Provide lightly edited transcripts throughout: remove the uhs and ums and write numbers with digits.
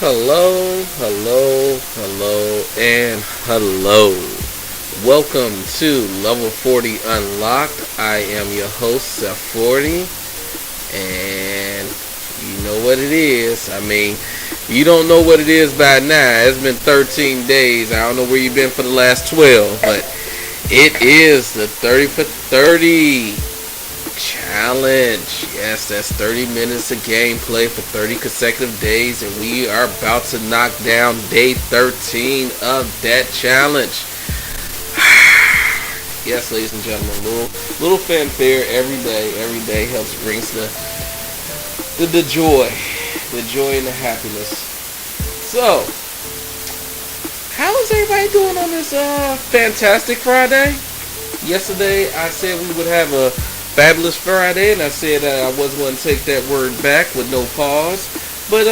Hello, hello, hello, and hello. Welcome to Level 40 Unlocked. I am your host, Seth 40, and you know what it is. You don't know what it is by now. It's been 13 days. I don't know where you've been for the last 12, but it is the 30 for 30 challenge. Yes, that's 30 minutes of gameplay for 30 consecutive days, and we are about to knock down day 13 of that challenge. Yes, ladies and gentlemen, little fanfare every day helps brings the joy and the happiness. So, how is everybody doing on this fantastic Friday? Yesterday I said we would have a fabulous Friday, and I said I was going to take that word back with no pause. But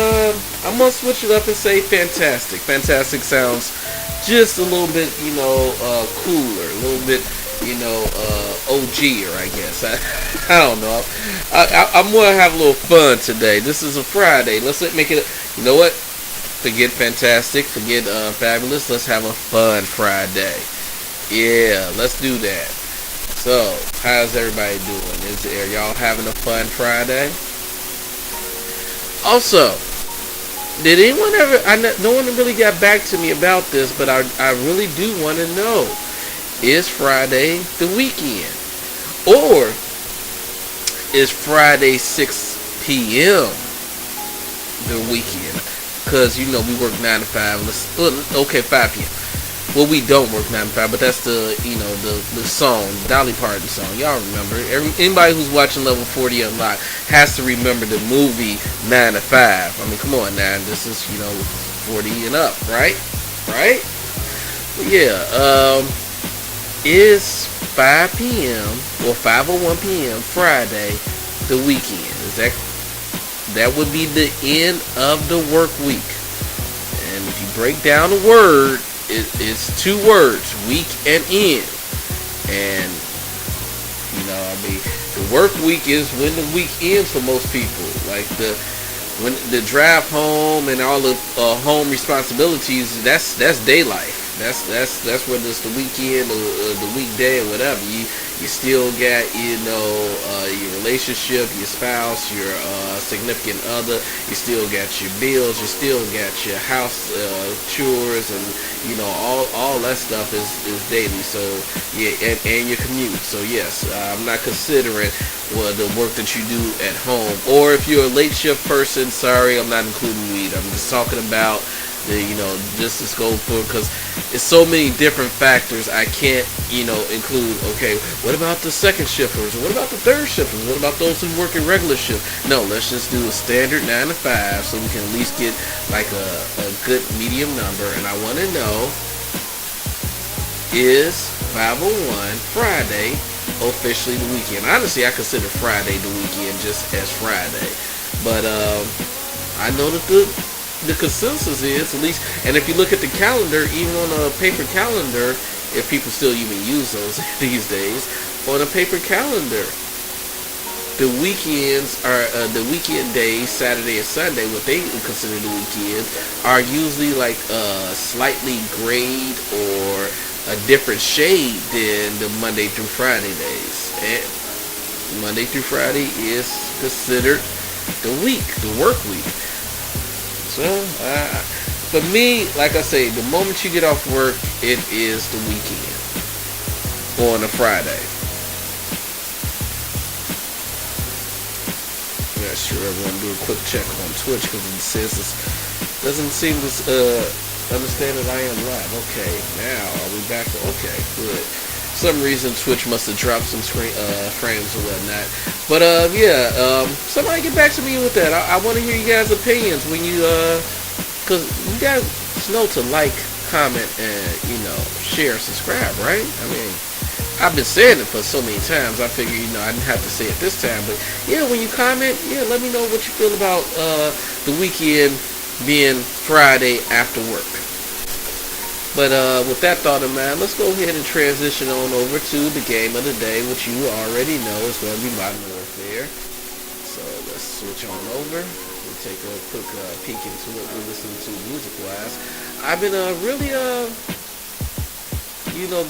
I'm going to switch it up and say fantastic. Fantastic sounds just a little bit, cooler, a little bit, OGer, I guess. I don't know. I'm going to have a little fun today. This is a Friday. Let's make it, you know what? Forget fantastic, forget fabulous. Let's have a fun Friday. Yeah, let's do that. So, how's everybody doing? Are y'all having a fun Friday? Also, did anyone ever, no one really got back to me about this, but I really do want to know, is Friday the weekend? Or is Friday 6 p.m. the weekend? Because, we work 9 to 5. Okay, 5 p.m. Well, we don't work 9 to 5, but that's the song, Dolly Parton song. Y'all remember. Anybody who's watching Level 40 Unlocked has to remember the movie 9 to 5. I mean, come on now. This is, 40 and up, right? Right? But yeah, is 5 p.m. or 5:01 p.m. Friday the weekend? That would be the end of the work week. And if you break down the word, it's two words, week and end. And the work week is when the week ends for most people. Like when the drive home and all the home responsibilities, that's day life. That's whether it's the weekend or the weekday or whatever. You still got your relationship, your spouse, your significant other. You still got your bills. You still got your house chores, and all that stuff is daily. So yeah, and your commute. So yes, I'm not considering the work that you do at home. Or if you're a late shift person, sorry, I'm not including you either. I'm just talking about just to go through, because it's so many different factors I can't include. Okay, what about the second shifters? What about the third shifters? What about those who work a regular shift? No, let's just do a standard 9 to 5 so we can at least get like a good medium number. And I want to know, is 5:01 Friday officially the weekend? Honestly, I consider Friday the weekend just as Friday, but I know that the consensus is, at least, and if you look at the calendar, even on a paper calendar, if people still even use those these days, on a paper calendar, the weekends are the weekend days, Saturday and Sunday, what they consider the weekend, are usually like slightly grayed or a different shade than the Monday through Friday days. And Monday through Friday is considered the work week. So, for me, like I say, the moment you get off work, it is the weekend on a Friday. I'm not sure I'm going to do a quick check on Twitch because it says it doesn't seem to understand that I am live. Okay, now are we back? Okay, good. For some reason Twitch must have dropped some frames or whatnot. But somebody get back to me with that. I want to hear you guys' opinions when you because you guys know to like, comment, and share, subscribe, right? I mean, I've been saying it for so many times. I figure I didn't have to say it this time. But yeah, when you comment, let me know what you feel about the weekend being Friday after work. But with that thought in mind, let's go ahead and transition on over to the game of the day, which you already know is going to be Modern Warfare. So let's switch on over. We'll take a quick peek into what we're listening to music-wise. I've been really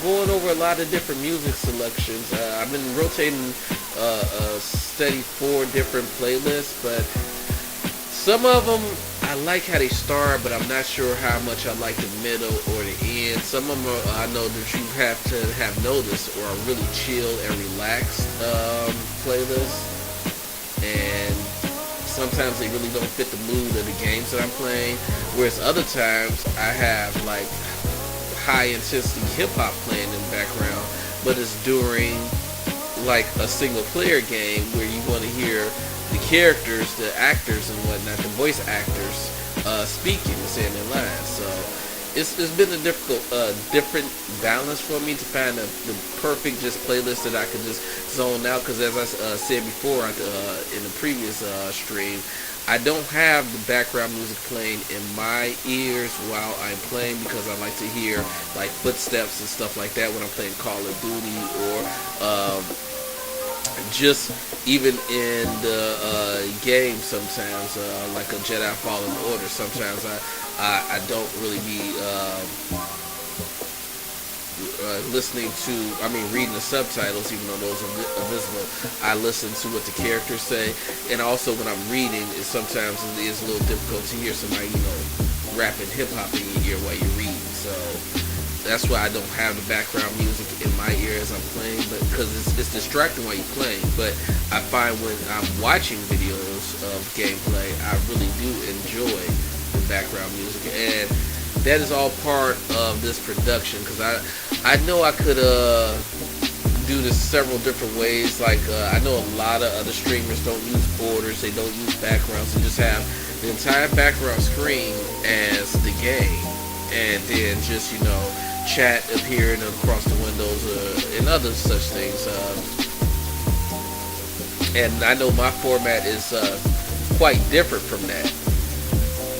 going over a lot of different music selections. I've been rotating a steady 4 different playlists, but some of them I like how they start, but I'm not sure how much I like the middle or the end. Some of them I know that you have to have noticed or are really chill and relaxed playlists, and sometimes they really don't fit the mood of the games that I'm playing. Whereas other times I have like high intensity hip hop playing in the background, but it's during like a single player game where you want to hear the characters, the actors and whatnot, the voice actors speaking and saying their lines. So it's been a different balance for me to find the perfect just playlist that I could just zone out. Because as I said before in the previous stream, I don't have the background music playing in my ears while I'm playing, because I like to hear like footsteps and stuff like that when I'm playing Call of Duty, or just even in the game sometimes, like a Jedi Fallen Order. Sometimes I don't really be reading the subtitles, even though those are visible. I listen to what the characters say, and also when I'm reading, sometimes it is a little difficult to hear somebody, rapping hip hop in your ear while you're reading. So that's why I don't have the background music in my ear as I'm playing, but because it's distracting while you're playing. But I find when I'm watching videos of gameplay, I really do enjoy the background music, and that is all part of this production, because I know I could do this several different ways. Like I know a lot of other streamers don't use borders, they don't use backgrounds, they just have the entire background screen as the game, and then just chat appearing across the windows and other such things. And I know my format is quite different from that,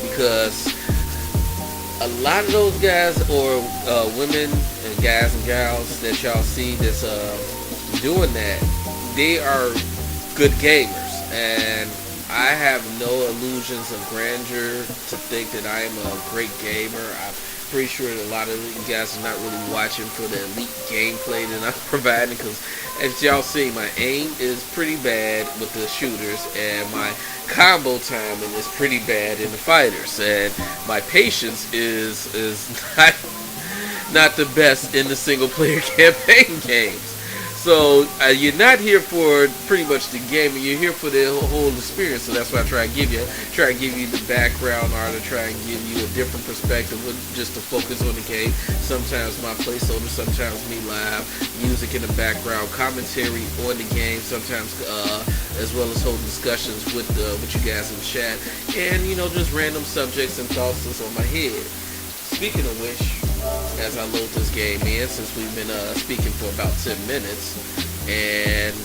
because a lot of those guys or women and guys and gals that y'all see that's doing that, they are good gamers, and I have no illusions of grandeur to think that I am a great gamer. I'm pretty sure that a lot of you guys are not really watching for the elite gameplay that I'm providing, because as y'all see, my aim is pretty bad with the shooters, and my combo timing is pretty bad in the fighters, and my patience is not the best in the single player campaign games. So you're not here for pretty much the game, and you're here for the whole experience. So that's why I try to give you the background art, to try and give you a different perspective, just to focus on the game. Sometimes my placeholder, sometimes me live, music in the background, commentary on the game, sometimes as well as holding discussions with you guys in chat, and just random subjects and thoughts that's on my head. Speaking of which, as I load this game in, since we've been speaking for about 10 minutes, and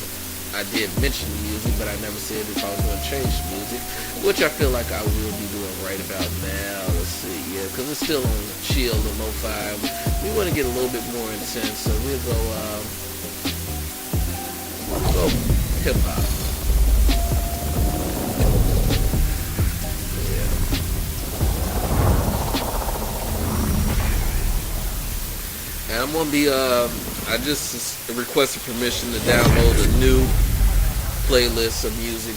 I did mention music, but I never said if I was going to change the music, which I feel like I will be doing right about now. Let's see, yeah, because it's still on chill and lo-fi. We want to get a little bit more intense, so we'll go hip-hop. And I'm going to be, I just requested permission to download a new playlist of music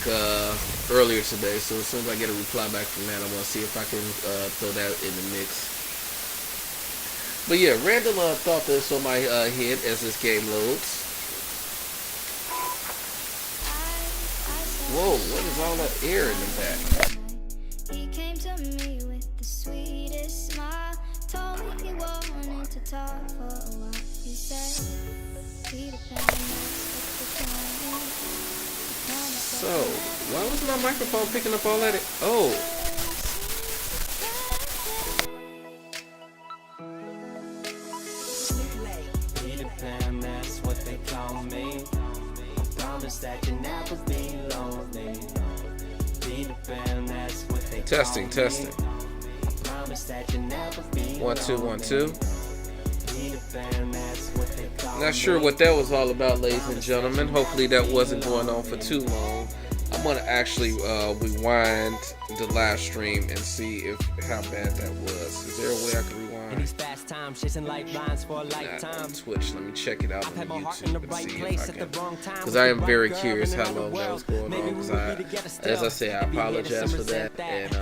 earlier today. So as soon as I get a reply back from that, I want to see if I can throw that in the mix. But yeah, random thought that's on my head as this game loads. Whoa, what is all that air in the back? He came to me with the sweetest smile. Told me he wanted to talk for a while. He said, so, why was my microphone picking up all that? Oh. Peter Pan, that's what they call me. Promise that you never be lonely. Peter Pan, that's what they call me. Testing. 1 2 1 2. Not sure what that was all about, ladies and gentlemen. Hopefully that wasn't going on for too long. I'm want to actually rewind the live stream and see if how bad that was. Is there a way I can rewind? On Twitch, let me check it out on YouTube and see if I can. Because I am very curious how long that was going on. Because as I say, I apologize for that, and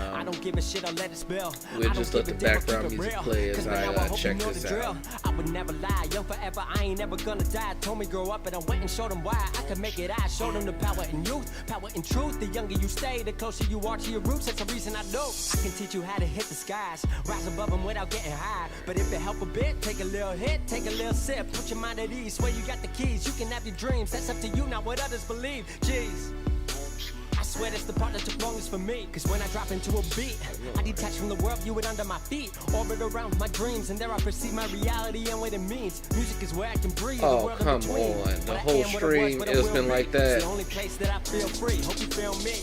we'll just let the background music play as I check this out. I would never lie, young forever, I ain't never gonna die. Told me grow up and I went and showed them why I could make it. I showed them the power in youth, power in truth. The younger you stay, the closer you are to your roots. That's the reason I know I can teach you how to hit the skies, rise above them without getting high. But if it help a bit, take a little hit, take a little sip, put your mind at ease. Swear you got the keys, you can have your dreams. That's up to you, not what others believe. Jeez, I swear that's the part that took longest for me. Cause when I drop into a beat, I detach from the world, view it under my feet, orbit around my dreams, and there I perceive my reality and what it means. Music is where I can breathe. Oh, come on. The whole stream has been like that. It's the only place that I feel free. Hope you feel me.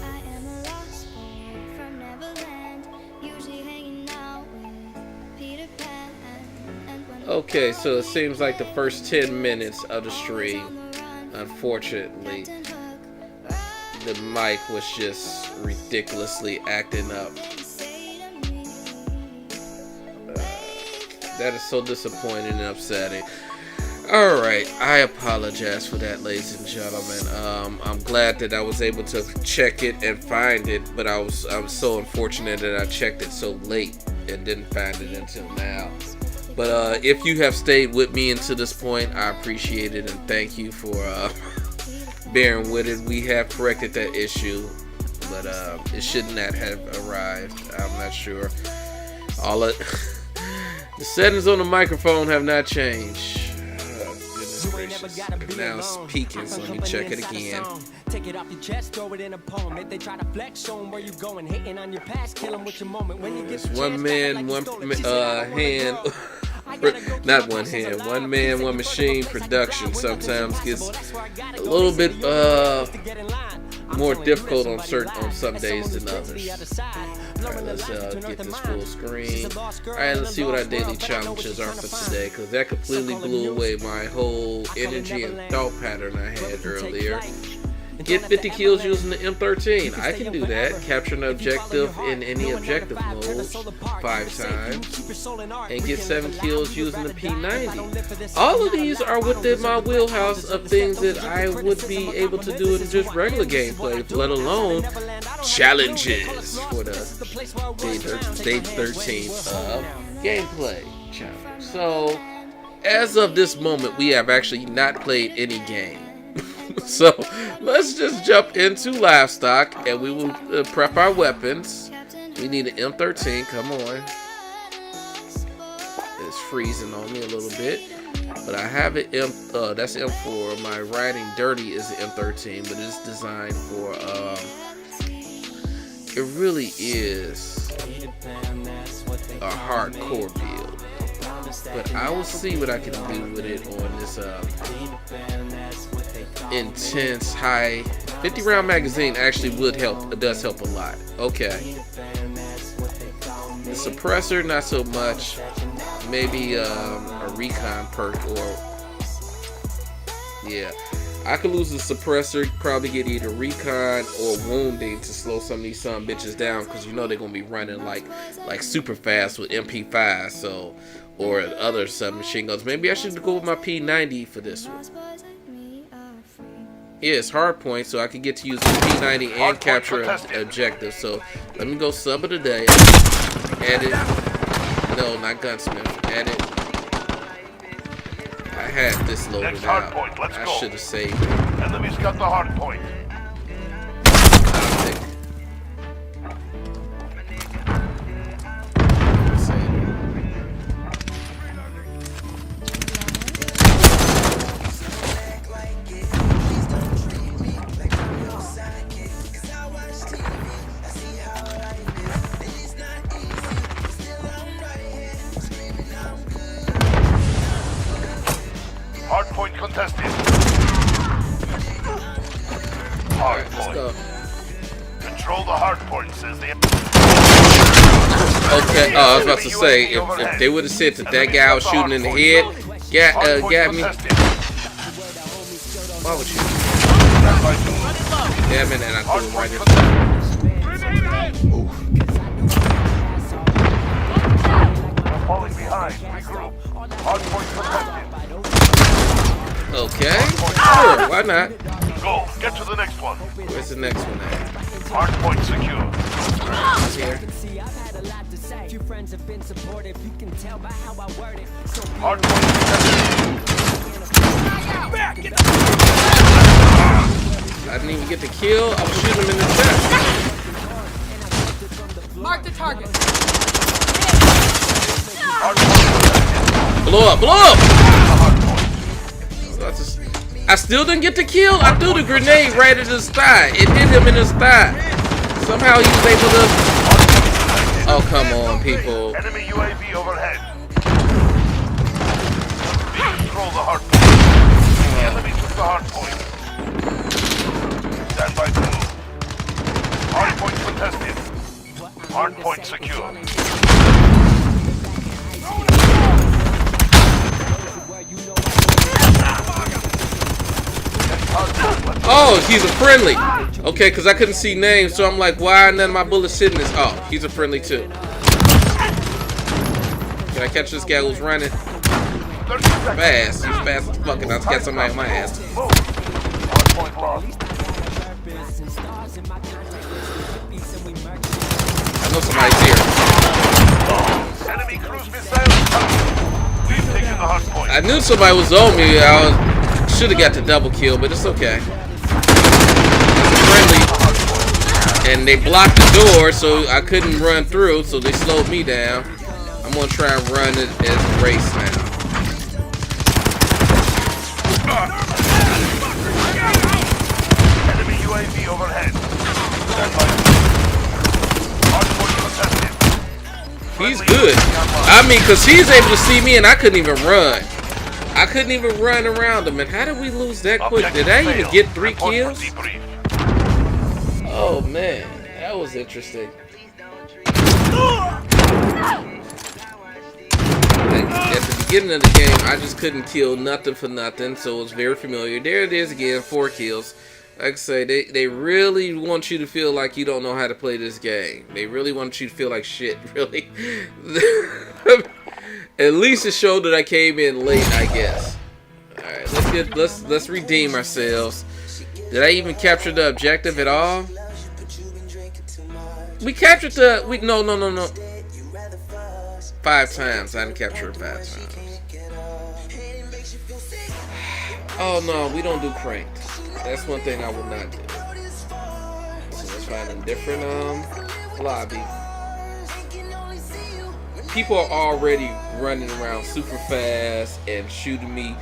I am a lost boy from Neverland, usually hanging out with Peter Pan. And when Okay, so it seems like the first 10 minutes of the stream, unfortunately, the mic was just ridiculously acting up. That is so disappointing and upsetting. Alright, I apologize for that, ladies and gentlemen. I'm glad that I was able to check it and find it, but I was so unfortunate that I checked it so late and didn't find it until now. But if you have stayed with me until this point, I appreciate it and thank you for bearing with it. We have corrected that issue, but it should not have arrived. I'm not sure. All the settings on the microphone have not changed. Goodness gracious. Now it's peaking, so let me check it again. Take it off your chest, throw it in a poem. If they try to flex, show them where you going. Hating on your past, kill them with your moment. When you get It's one man, one hand. Not one hand, one man, one machine production sometimes gets a little bit more difficult on some days than others. Alright, let's get this full screen. Alright, let's see what our daily challenges are for today, because that completely blew away my whole energy and thought pattern I had earlier. Get 50 kills using the M13. I can do that. Capture an objective in any objective mode 5 times. And get 7 kills using the P90. All of these are within my wheelhouse of things that I would be able to do in just regular gameplay, let alone challenges for the day 13 of gameplay challenge. So, as of this moment, we have actually not played any game. So let's just jump into livestock and we will prep our weapons. We need an M13. Come on. It's freezing on me a little bit, but I have it. That's M4. My riding dirty is the M13, but it's designed for. It really is a hardcore build, but I will see what I can do with it on this. Intense high 50 round magazine actually would help. It does help a lot. Okay, the suppressor not so much. Maybe a recon perk, or yeah, I could lose the suppressor, probably get either recon or wounding to slow some of these son bitches down, because you know they're gonna be running like super fast with MP5, so, or other submachine guns. Maybe I should go with my P90 for this one. Yeah, it's hard point, so I can get to use the P90 and capture an objective. So let me go sub of the day. Edit. No, not gunsmith. Edit. I had this loaded out. I should have saved it. Enemy's got the hard point. Hard point contested. Hard point. Control the hard point, says the. Okay, I was about to say, if they would have said that that guy was shooting in the head, got me. Why would you? backgammon, and I threw it right in. Falling behind. Regroup. Hardpoint protected. Okay, sure, why not? Go. Get to the next one. Where's the next one at? Hardpoint secure. Here. Few friends have been supportive. You can tell by how I word it. So Hardpoint protected. I didn't even get the kill. I was shooting him in the chest. Mark the target. Blow up, blow up! I still didn't get the kill. I threw the grenade right at his thigh. It hit him in his thigh. Somehow he was able to... Oh, come on, people. Enemy UAV overhead. We control the hardpoint. The enemy took the hardpoint. Stand by crew. Hardpoint contested. Hardpoint secure. Oh, he's a friendly. Okay, because I couldn't see names, so I'm like, why none of my bullets hitting this? Oh, he's a friendly too. Can I catch this guy who's running? Fast. He's fast as fuck, and I'll catch somebody on my ass. Hardpoint lost. I know somebody's here. Enemy cruise missiles coming. We've taken the hardpoint. I knew somebody was on me. I should have got the double kill, but it's okay. It's a friendly. And they blocked the door, so I couldn't run through, so they slowed me down. I'm gonna try and run it as a race now. Enemy UAV overhead. Stand by. Hardpoint contested. He's good. I mean, because he's able to see me and I couldn't even run. I couldn't even run around him. And how did we lose that quick? Did I even get 3 kills? Oh, man. That was interesting. At the beginning of the game, I just couldn't kill nothing for nothing. So it was very familiar. There it is again, 4 kills. Like I say, they really want you to feel like you don't know how to play this game. They really want you to feel like shit, really. At least it showed that I came in late, I guess. Alright, let's redeem ourselves. Did I even capture the objective at all? We captured the no. 5 times. I didn't capture it 5 times. Oh no, we don't do cranked. That's one thing I will not do. So let's find a different lobby. People are already running around super fast and shooting me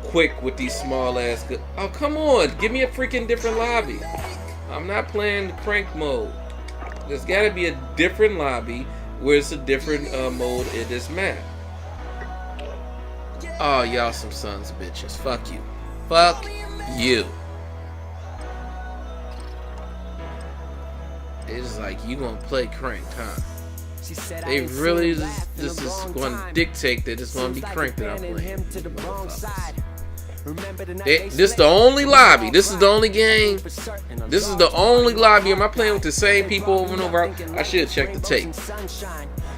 quick with these small ass guns. Oh, come on. Give me a freaking different lobby. I'm not playing crank mode. There's got to be a different lobby where it's a different mode in this map. Oh, y'all some sons of bitches. Fuck you. Fuck you. It's like you gonna play cranked, huh? They really this is going to dictate that it's going to be cranked that I'm playing. This is the only lobby. This is the only game. This is the only lobby. Am I playing with the same people over and over? I should check the tape.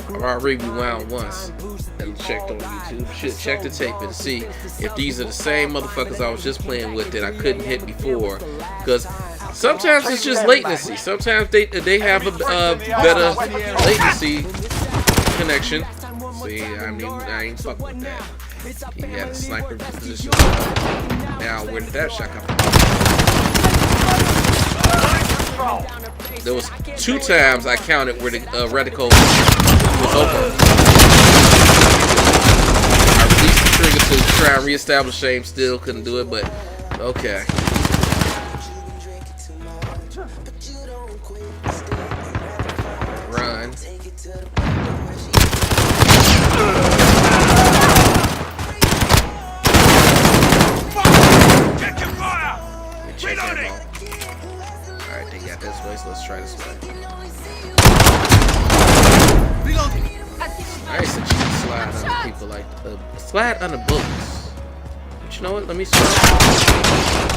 I've already rewound once and checked on YouTube. Should check the tape and see if these are the same motherfuckers I was just playing with that I couldn't hit before. Because sometimes it's just latency. Sometimes they have a better latency connection. See, I ain't fucking with that. He had a sniper position. Now, where did that shot come from? There was 2 times I counted where the reticle was open. I released the trigger to try and reestablish aim. Still couldn't do it, but okay. Run. Alright, they got this way, so let's try this way. Alright, so you can slide under people like slide under bullets. But you know what? Let me slide.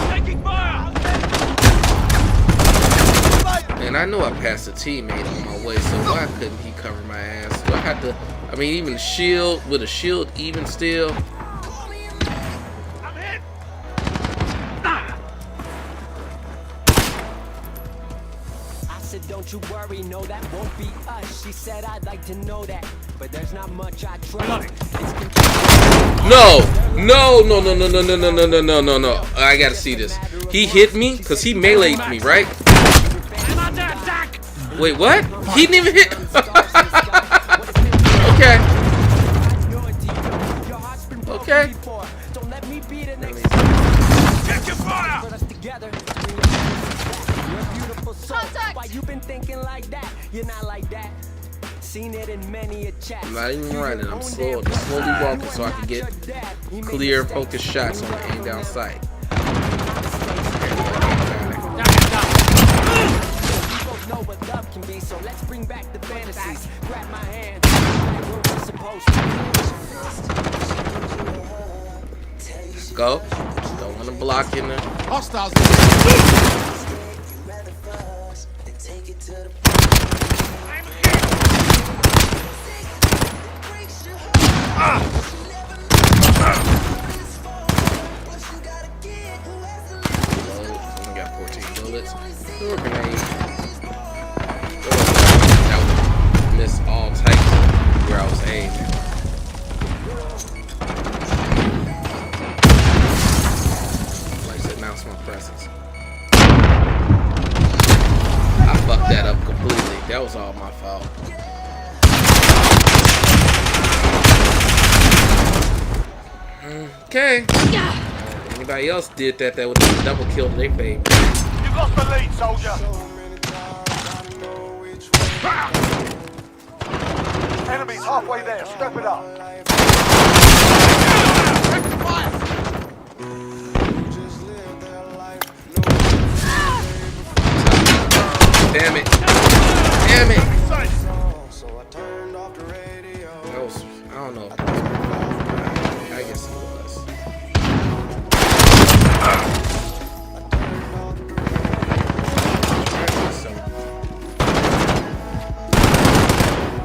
And I know I passed a teammate on my way, so why couldn't he cover my ass? Do I have to, I mean, even shield, with a shield even still? I'm hit. I said, don't you worry, no, that won't be us. She said, I'd like to know that, but there's not much I trust. No, no, no, no, no, no, no, no, no, no, no, no, no. I gotta see this. He hit me because he meleeed me, right? Wait, what? He didn't even hit. Okay. Okay. Check your fire. Contact! Why you been thinking like that? You're not like that. Seen it in many a chat. I'm not even running. I'm slowly walking so I can get clear, focused shots on the aim down sight. Know what love can be, so let's bring back the fantasies. Grab my hand, we're supposed to. Go. Don't want to block in there. Hostiles. Only got 14 bullets. Door grenade. That would miss all types where I was aiming. Like to announce my presence. I fucked that up completely. That was all my fault. Okay. Anybody else did that would have double killed their favor. You've lost the lead, soldier. Enemies halfway there. Step it up. Damn it. Damn it. That was, I don't know if that was, I guess it was.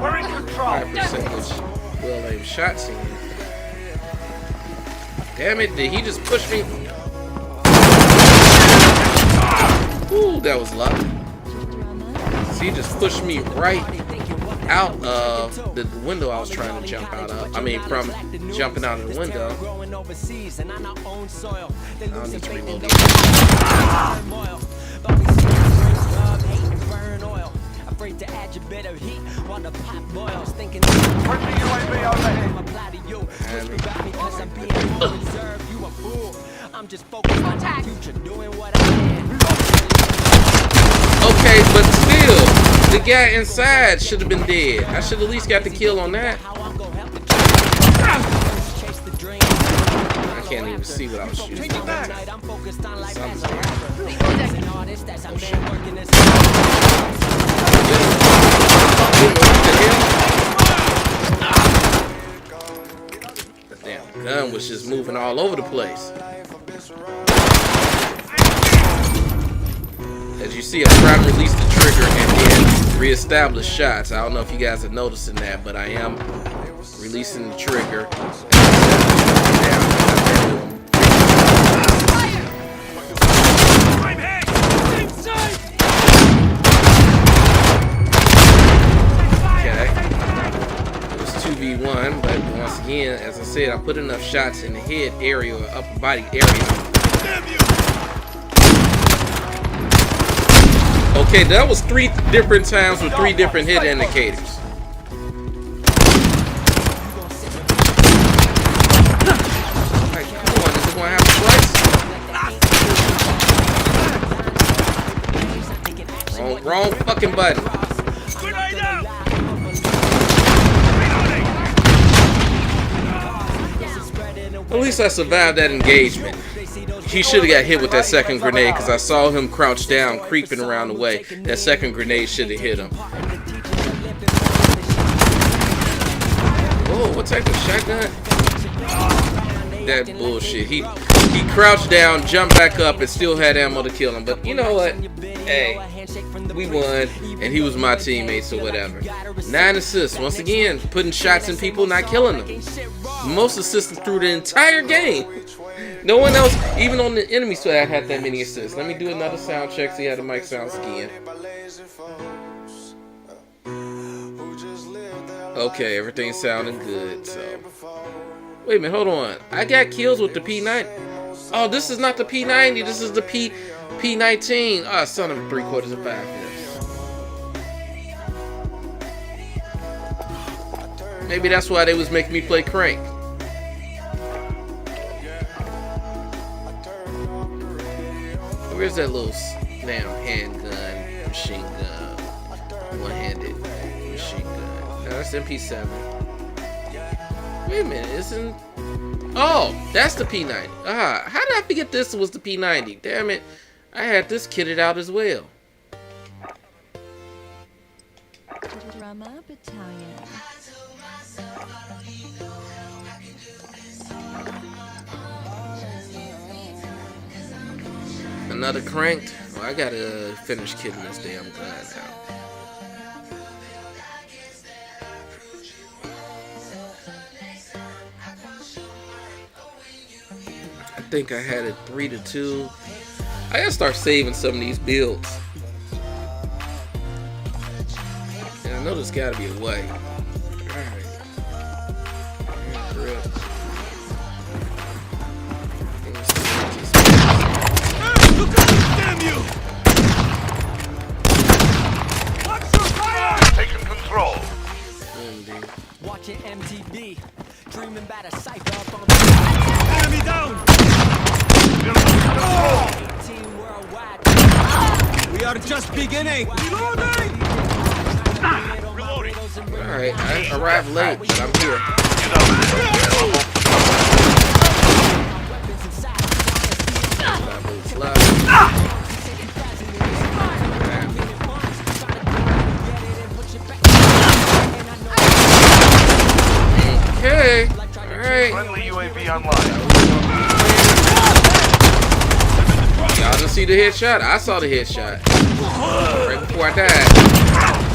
We're in control. 5% well-aimed shots in. Damn it, did he just push me? Ooh, that was luck. See, he just pushed me right out of the window I was trying to jump out of. I mean, from jumping out of the window. I don't need to reload it. Afraid to add your bit of heat while the pot boils. Thinking Friendly UAV overhead. apply to you. Twist about me 'cause I'm being more reserved. You a fool. I'm just focused on the future, doing what I can. Okay, but still, the guy inside should have been dead. I should at least got the kill on that. How I'm gonna help the chase the dream. I can't even see what I was shooting. Tonight I'm focused on life as a Something. rapper. As an artist, as a man working this. The damn gun was just moving all over the place. As you see, I try to release the trigger and then reestablish shots. I don't know if you guys are noticing that, but I am releasing the trigger. I'm hit. Okay. It was 2v1, but once again, as I said, I put enough shots in the head area or upper body area. Damn you. Okay, that was 3 different times with 3 different hit indicators. Like, come on, is it gonna happen twice? Wrong fucking button. Grenade out. At least I survived that engagement. He should have got hit with that second grenade because I saw him crouch down, creeping around the way. That second grenade should have hit him. Oh, what type of shotgun? that bullshit. He crouched down, jumped back up, and still had ammo to kill him. But you know what? Hey, we won, and he was my teammate, so whatever. 9 assists. Once again, putting shots in people, not killing them. Most assists through the entire game. No one else, even on the enemy side, had that many assists. Let me do another sound check, see how the mic sounds again. Okay, everything's sounding good, so. Wait a minute, hold on. I got kills with the P90. Oh, this is not the P90, this is the P19. Ah, son of 3/4 of 5 minutes. Maybe that's why they was making me play Crank. Where's that little damn handgun, machine gun, one-handed machine gun? No, that's MP7. Wait a minute, isn't... Oh, that's the P90. Ah, how did I forget this was the P90? Damn it, I had this kitted out as well. Drama Battalion. Another cranked. Well, I gotta finish kidding this damn gun out. I think I had it 3-2. I gotta start saving some of these builds. And I know there's gotta be a way. Alright. Damn you! Taking control. Watching MTV, dreaming about a cypher up on Enemy down! team worldwide. We are just beginning. Reloading! Alright, I arrived late, but I'm here. Okay, alright. Friendly UAV online. Y'all didn't see the headshot? I saw the headshot. Right before I died.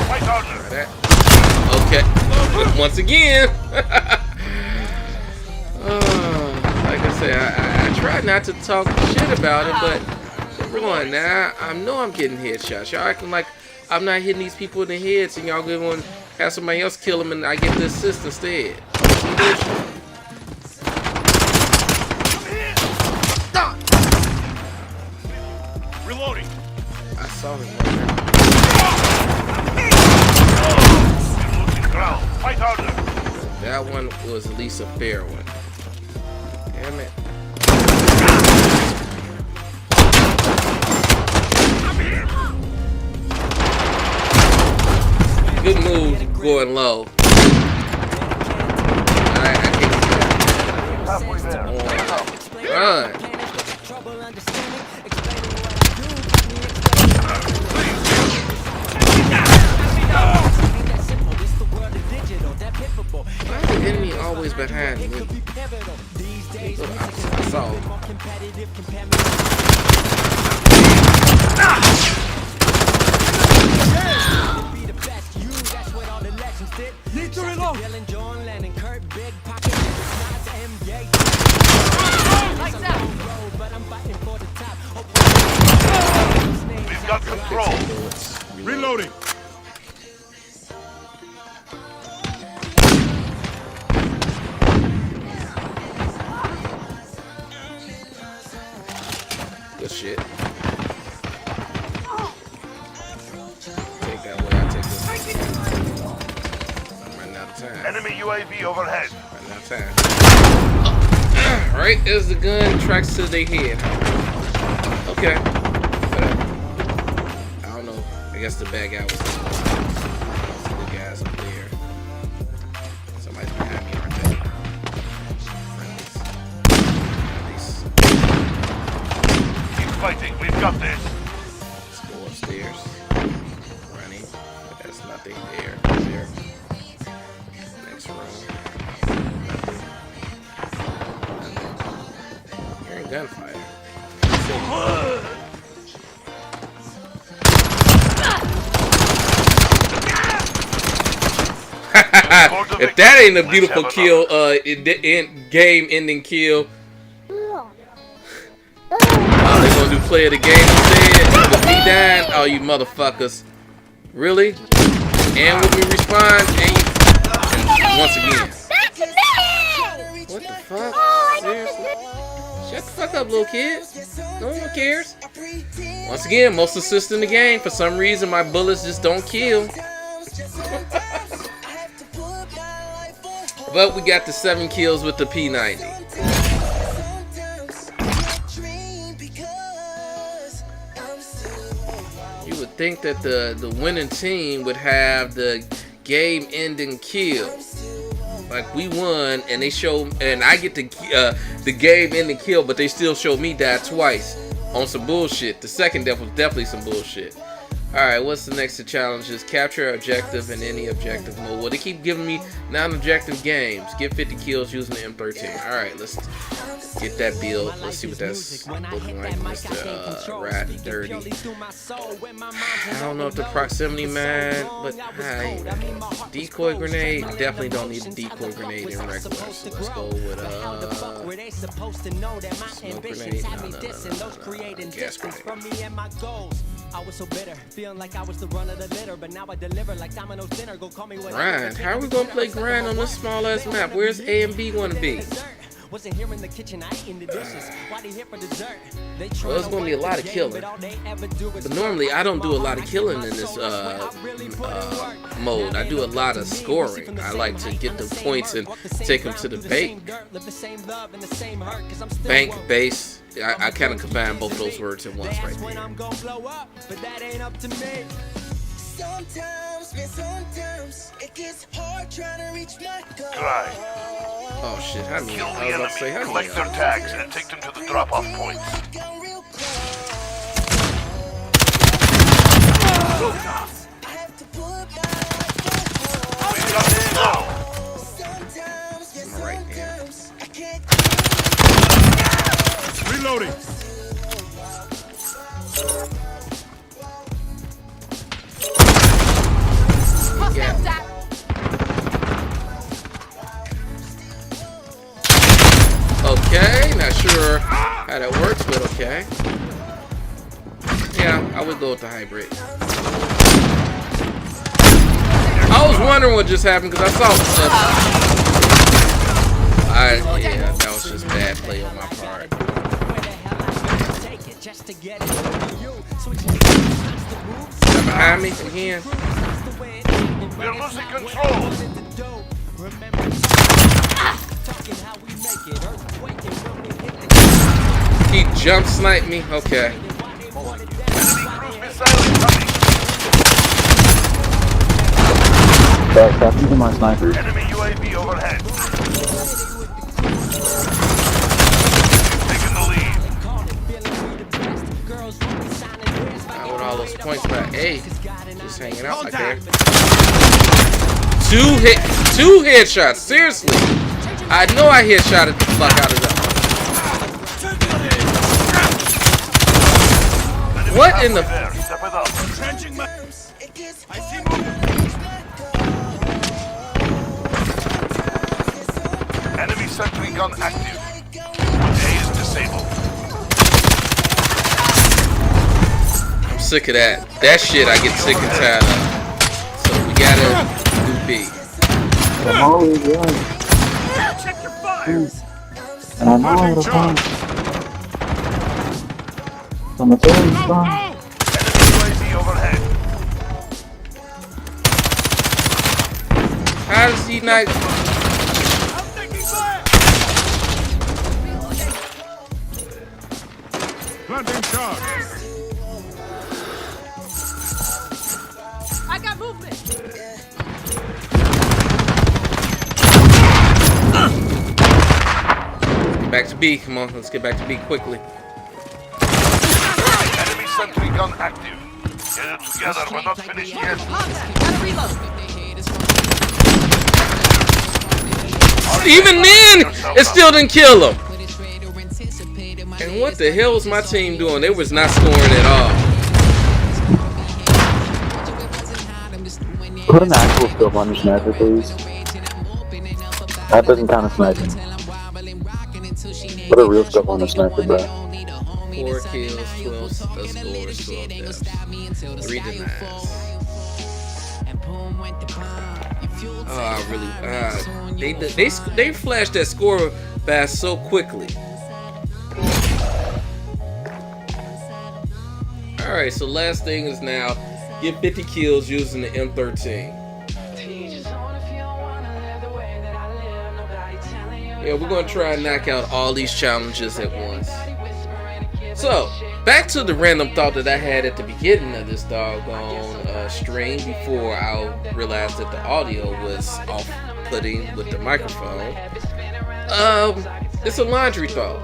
Fight harder. Okay. Once again. Like I say, I try not to talk shit about it, but come on now. I know I'm getting headshots. Y'all acting like I'm not hitting these people in the heads, and y'all going to have somebody else kill them, and I get the assist instead. Reloading. I saw him. Losing ground. Fight harder. That one was at least a fair one. Damn it. Good move going low. I can't Halfway there. run. Trouble understanding, explaining what I do. Ain't that simple, this the world of digital, that pivotal. Why is the enemy always behind me? These days, I saw him. more competitive, compare me. Be the best, you, that's what all the legends did. Need to reload. Dylan, John Lennon, Kurt, Big Pocket, Nas, MJ. Like that. But I'm fighting for the top. We've got control. Reloading. Good shit. Take that way, I take this. I'm running out of time. Enemy UAV overhead. Running out of time. Alright, there's the gun, tracks to their head. Okay. Whatever. I don't know. I guess the bad guy was the guys up there. Somebody's behind me, aren't they? Friendlies. Keep fighting. We've got this. Let's go upstairs. Running. But there's nothing there. There. Next room. Nothing. gunfire. If that ain't a beautiful kill, game-ending kill. Oh, they gonna do play of the game instead with me dying? Oh, you motherfuckers! Really? And when we respond, and once again. What the fuck? Seriously? Shut the fuck up, little kid. No one cares. Once again, most assist in the game. For some reason, my bullets just don't kill. But we got the 7 kills with the P90. You would think that the winning team would have the game-ending kill. Like we won, and they show, and I get the game-ending kill, but they still show me die twice on some bullshit. The second death was definitely some bullshit. Alright, what's the next challenge? Is capture objective in any objective mode. Well, they keep giving me non-objective games. Get 50 kills using the M13. Alright, let's get that build. Let's see what that's looking like. Mr. Rat Dirty. I don't know if the proximity man, but hey, decoy grenade. Definitely don't need a decoy grenade in regular. So let's go with smoke grenade. No. Gas grenade. I was so bitter, feeling like I was the run of the litter, but now I deliver like Domino's dinner. Go call me Grind. How are we gonna play grind on this small ass map? Where's A and B gonna be? Wasn't here in the kitchen, I eating the dishes. Why they here for dessert? Well, there's gonna be a lot of killing. But normally I don't do a lot of killing in this mode. I do a lot of scoring. I like to get the points and take them to the bank. Bank, base. I kind of combine both of those words in once right there. Try. Oh shit, how many? Kill the I was about to say, enemy, how collect their many? tags, and take them to the drop-off points. Right there. Reloading. Yeah. Okay, not sure how that works, but okay. Yeah, I would go with the hybrid. I was wondering what just happened because I saw yeah, that was just bad play on my part. They're behind me again. We're losing control. He jump sniped me. Okay. Enemy cruise missile incoming. Stop using my sniper. Enemy UAV overhead. Taking the lead. Not with all those points back. Hey, just hanging out right there. Two headshots. Seriously, I know I headshotted the fuck out of that. What in the? There, step it up. I see movement. Enemy sentry gun active. A is disabled. I'm sick of that. That shit I get sick and tired of. So we gotta do B. I'm always running. Check your fire. And I know I'm the phone. So I'm totally fine. Enemy UAV overhead. How does he not? I'm taking fire. Planting charge. I got movement. Back to B. Come on, let's get back to B quickly. Enemy sentry gun active. Get it together, we're not finished yet. Gotta reload. Even then, it still didn't kill him. And And what the hell was my team doing? They was not scoring at all. Put an actual scope on your sniper, please. That doesn't count as sniping. Put a real scope on the sniper, bro. 4 kills, 12 scores, 12 deaths, 3 denies. Oh, I really, they flashed that score fast so quickly. All right, so last thing is now get 50 kills using the M13. Yeah, we're gonna try and knock out all these challenges at once. So, back to the random thought that I had at the beginning of this doggone stream before I realized that the audio was off-putting with the microphone. It's a laundry thought.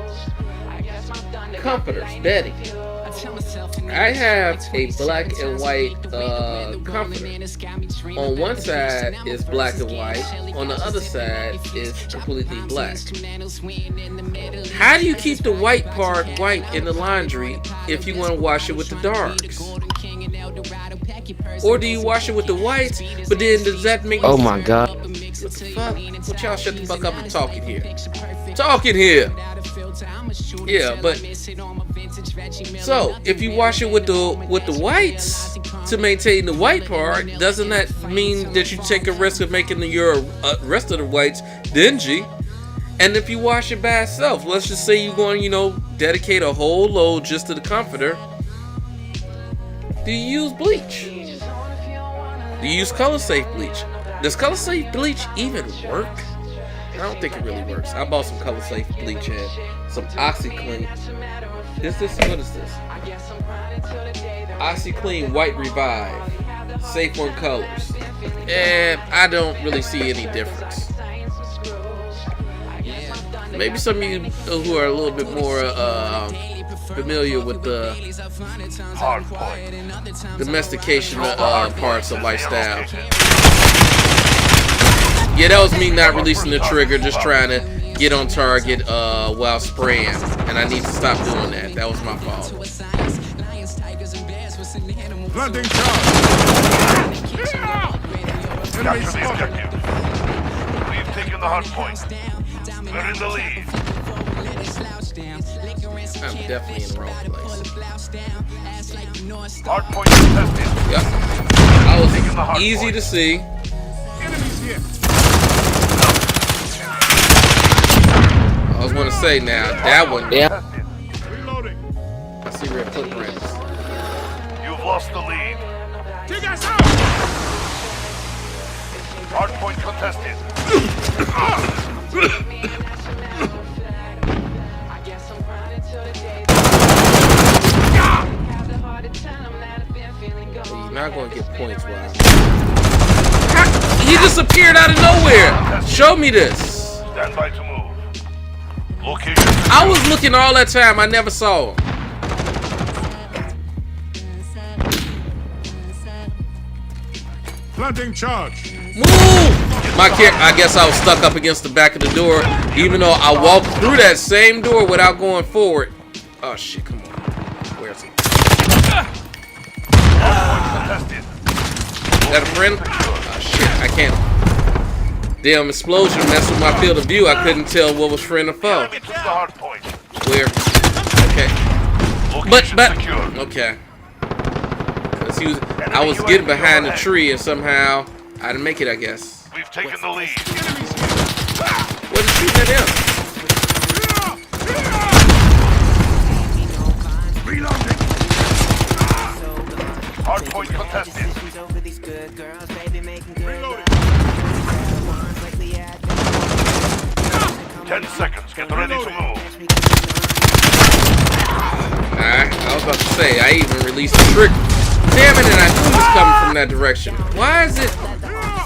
Comforters, bedding. I have a black and white comforter. On one side is black and white, on the other side is completely black. How do you keep the white part white in the laundry if you want to wash it with the darks? Or do you wash it with the whites, but then does that make... Oh my god. What the fuck? What y'all shut the fuck up and talking here? Talking here! Yeah, but... So, if you wash it with the whites to maintain the white part, doesn't that mean that you take a risk of making your rest of the whites dingy? And if you wash it by itself, let's just say you're going, you know, dedicate a whole load just to the comforter. Do you use bleach? Do you use color safe bleach? Does color safe bleach even work? I don't think it really works. I bought some color safe bleach and some OxyClean. What is this? OxyClean White Revive. Safe on colors. And I don't really see any difference. Maybe some of you who are a little bit more familiar with the domestication parts of lifestyle. Yeah, that was me not releasing the trigger, just trying to get on target while spraying, and I need to stop doing that. That was my fault. Planting charge. Capture the objective. We've taken the hard point. We're in the lead. I'm definitely in the wrong place. Hard point contested. Yep. I was easy to see. Enemies here. I was going to say now, that one. Yeah. Reloading. I see red footprints. You've lost the lead. Take us out. Hard point contested. You're not going to get points, wow. He just appeared out of nowhere. Show me this. Stand by to move. Location. I was looking all that time. I never saw him. Planting charge. Move! I guess I was stuck up against the back of the door, even though I walked through that same door without going forward. Oh shit! Come on. Where's he? Is that a friend? Oh shit! I can't. Damn explosion messed with my field of view. I couldn't tell what was friend or foe. Get to the hard point. Where? Okay. Location But secured. okay. Cause he was, I was getting behind the tree and somehow I didn't make it. I guess. We've taken the lead. What is shooting at him? Reloading. Hard point contested. Reloading. 10 seconds. Get ready to move. Alright, I was about to say, I even released the trick. Damn it, and I knew it was coming from that direction. Why is it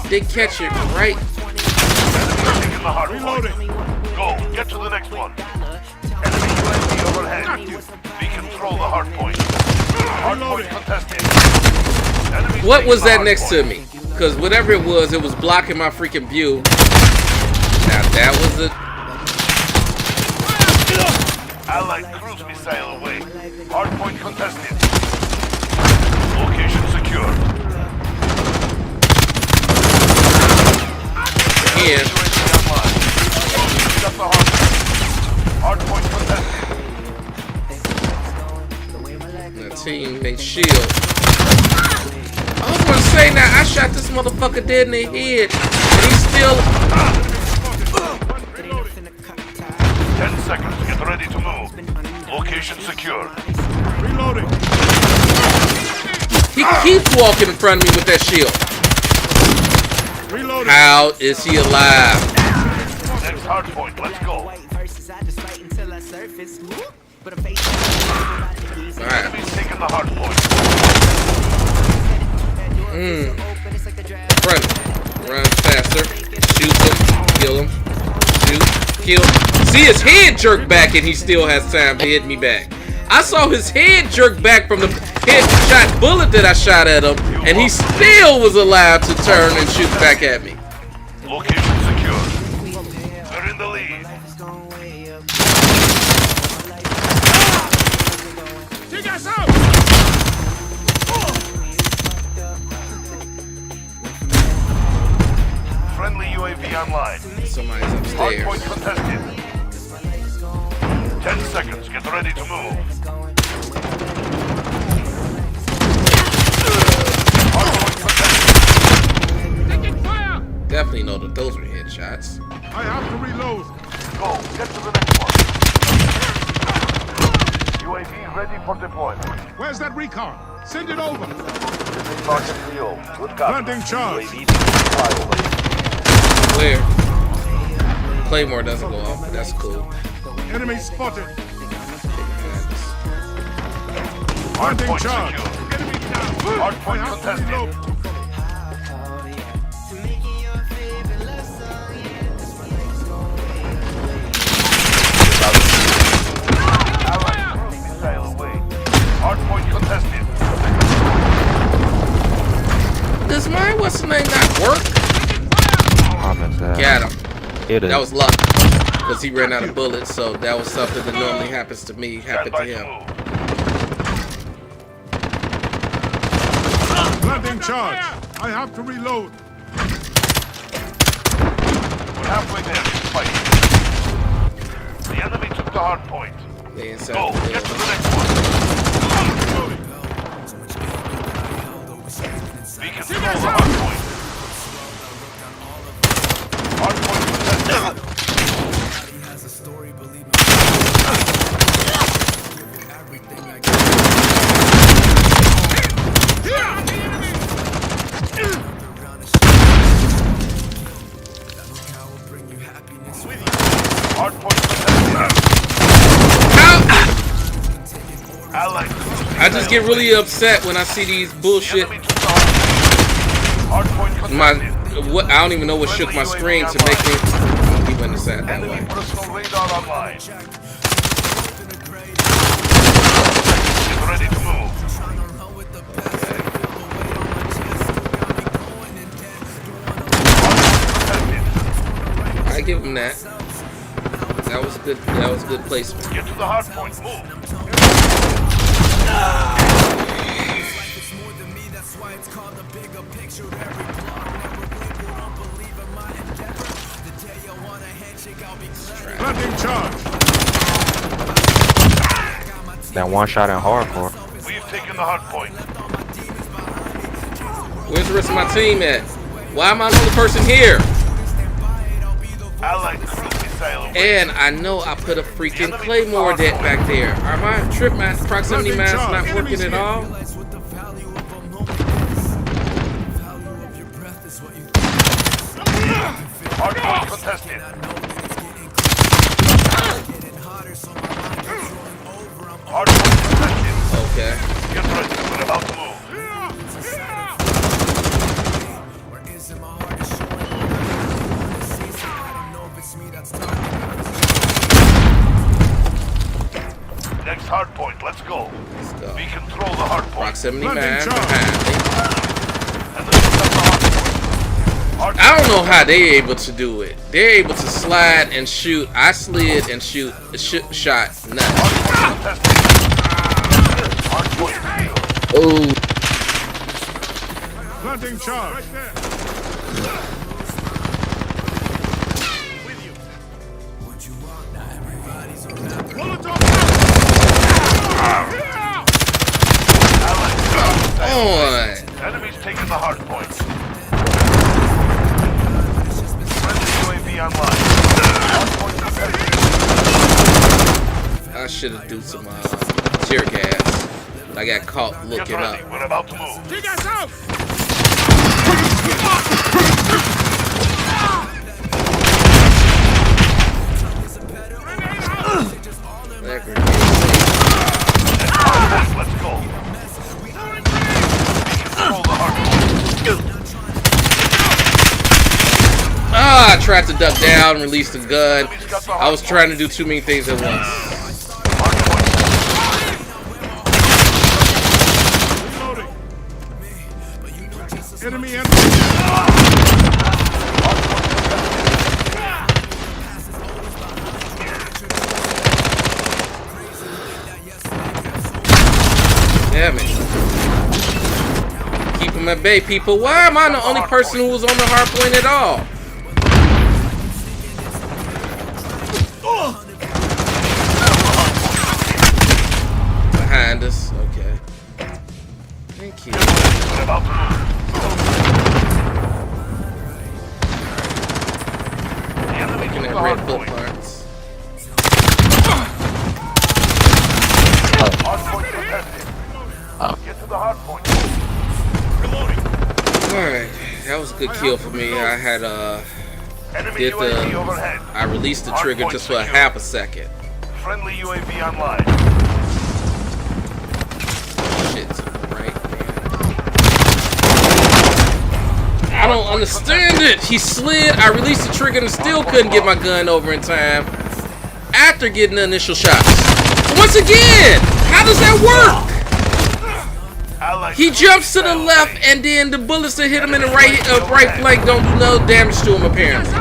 they catch it right? Taking the hard point. Reloading. Go. Get to the next one. Enemy UAV overhead. We control the hard point. Hard point contested. Enemy What was taking the that hard next to point. me? Because whatever it was blocking my freaking view. Now that was it. Allied cruise missile away. Hardpoint contested. Location secured. Again. Got the hardpoint contested. The team, they shield. I was gonna say now, I shot this motherfucker dead in the head, and he's still. 10 seconds. Get ready to move. Location secure. Reloading. He keeps walking in front of me with that shield. Reloading. How is he alive? Next hardpoint. Let's go. Alright. Enemies taking the hardpoint. Run. Run faster. Shoot him. Kill him. Shoot. Kill. See his head jerk back and he still has time to hit me back. I saw his head jerk back from the headshot bullet that I shot at him, and he still was allowed to turn and shoot back at me. Location secure. We're in the lead. Take us out. Friendly UAV online. Somebody's upstairs. Hardpoint contested. 10 seconds. Get ready to move. Hardpoint contested. Taking fire. Definitely know that those were headshots. I have to reload. Go. Get to the next one. UAV ready for deployment. Where's that recon? Send it over. Target Leo. Good copy. Planting charge. UAV flyover. Where? Claymore doesn't go off, but that's cool. Enemy spotted. Planting Hardpoint charge. secure. Enemy down. Hardpoint I have to contested. reload. Allied cruise missile away. Hardpoint contested. Does my what's the name not work? Got him. That was luck, because he ran out of bullets. So that was something that normally happens to me, happened to him. Planting charge. I have to reload. We're halfway there. Fight. The enemy took the hard point. They inside Go. the Get to building. the next one. We control the hard point. Hard point contested. Hard point contested. Allied cruise I just get really upset when I see these bullshit. enemy took the hard point. Hard point My contested. what? I don't even know what shook my screen to make me. He went inside that Enemy way. personal radar online. Get ready to move. I give him that. That was good. That was good placement. Get to the hard point. Move. Planting charge. That one shot in hardcore. We've taken the hard point. Where's the rest of my team at? Why am I the only person here? Allied cruise missile away. And I know I put a freaking Claymore deck back there. Are my trip mass proximity mass not working at all? Hard point contested. Hard point contested. Okay. Get ready. We're about to move. Next hard point. Let's go. Let's go. We control the hard point. Proximity Planting mass charge. behind me. And the hard point. I don't know how they're able to do it. They're able to slide and shoot. I slid and shot nothing. Oh. Planting charge. Right there. Enemies taking the hard point. Friendly UAV online. Hard point contested. I should have do some tear gas. I got caught looking up. We're about to move. Take us out. That grenade. Let's go. Control the hard point. Ah, I tried to duck down, release the gun. I was trying to do too many things at once. Enemy Damn it. Keep them at bay, people. Why am I the only person who was on the hard point at all? Behind us. Okay. Thank you. Looking at red footmarks. Get to the hard point. Alright, that was a good kill for me. I had I released the trigger just for a half a second. Friendly UAV online. Shit, right there. I don't understand it. He slid, I released the trigger and still couldn't get my gun over in time after getting the initial shots. Once again, how does that work? He jumps to the left, and then the bullets that hit him in the right flank don't do no damage to him, apparently.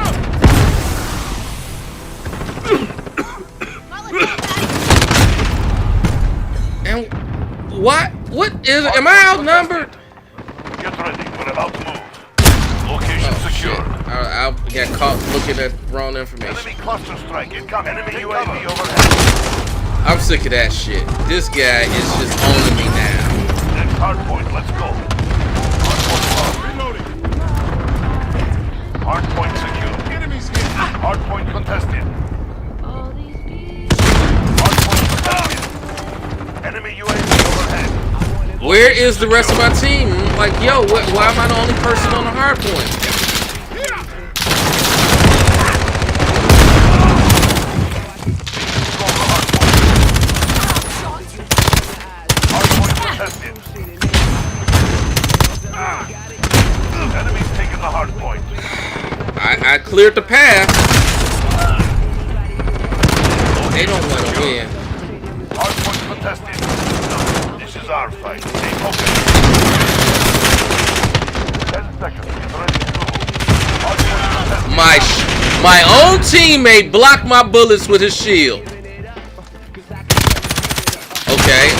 And what? What is? Am I outnumbered? Get ready. We're about to move. Location secure. I got caught looking at wrong information. Enemy cluster strike incoming. Enemy UAV overhead. I'm sick of that shit. This guy is just owning me now. Next hard point, let's go. Hard point lost. Hard point secure. Enemies here. Hard point contested. Hard point contested. Enemy UAV overhead. Where is the rest of my team? Like, yo, why am I the only person on the hard point? Enemies taking the hard point. I cleared the path. They don't want to win. Hard point contested. No, this is our fight. Stay focused. 10 seconds. Get ready to move. Hard point contested. My own teammate blocked my bullets with his shield. Okay,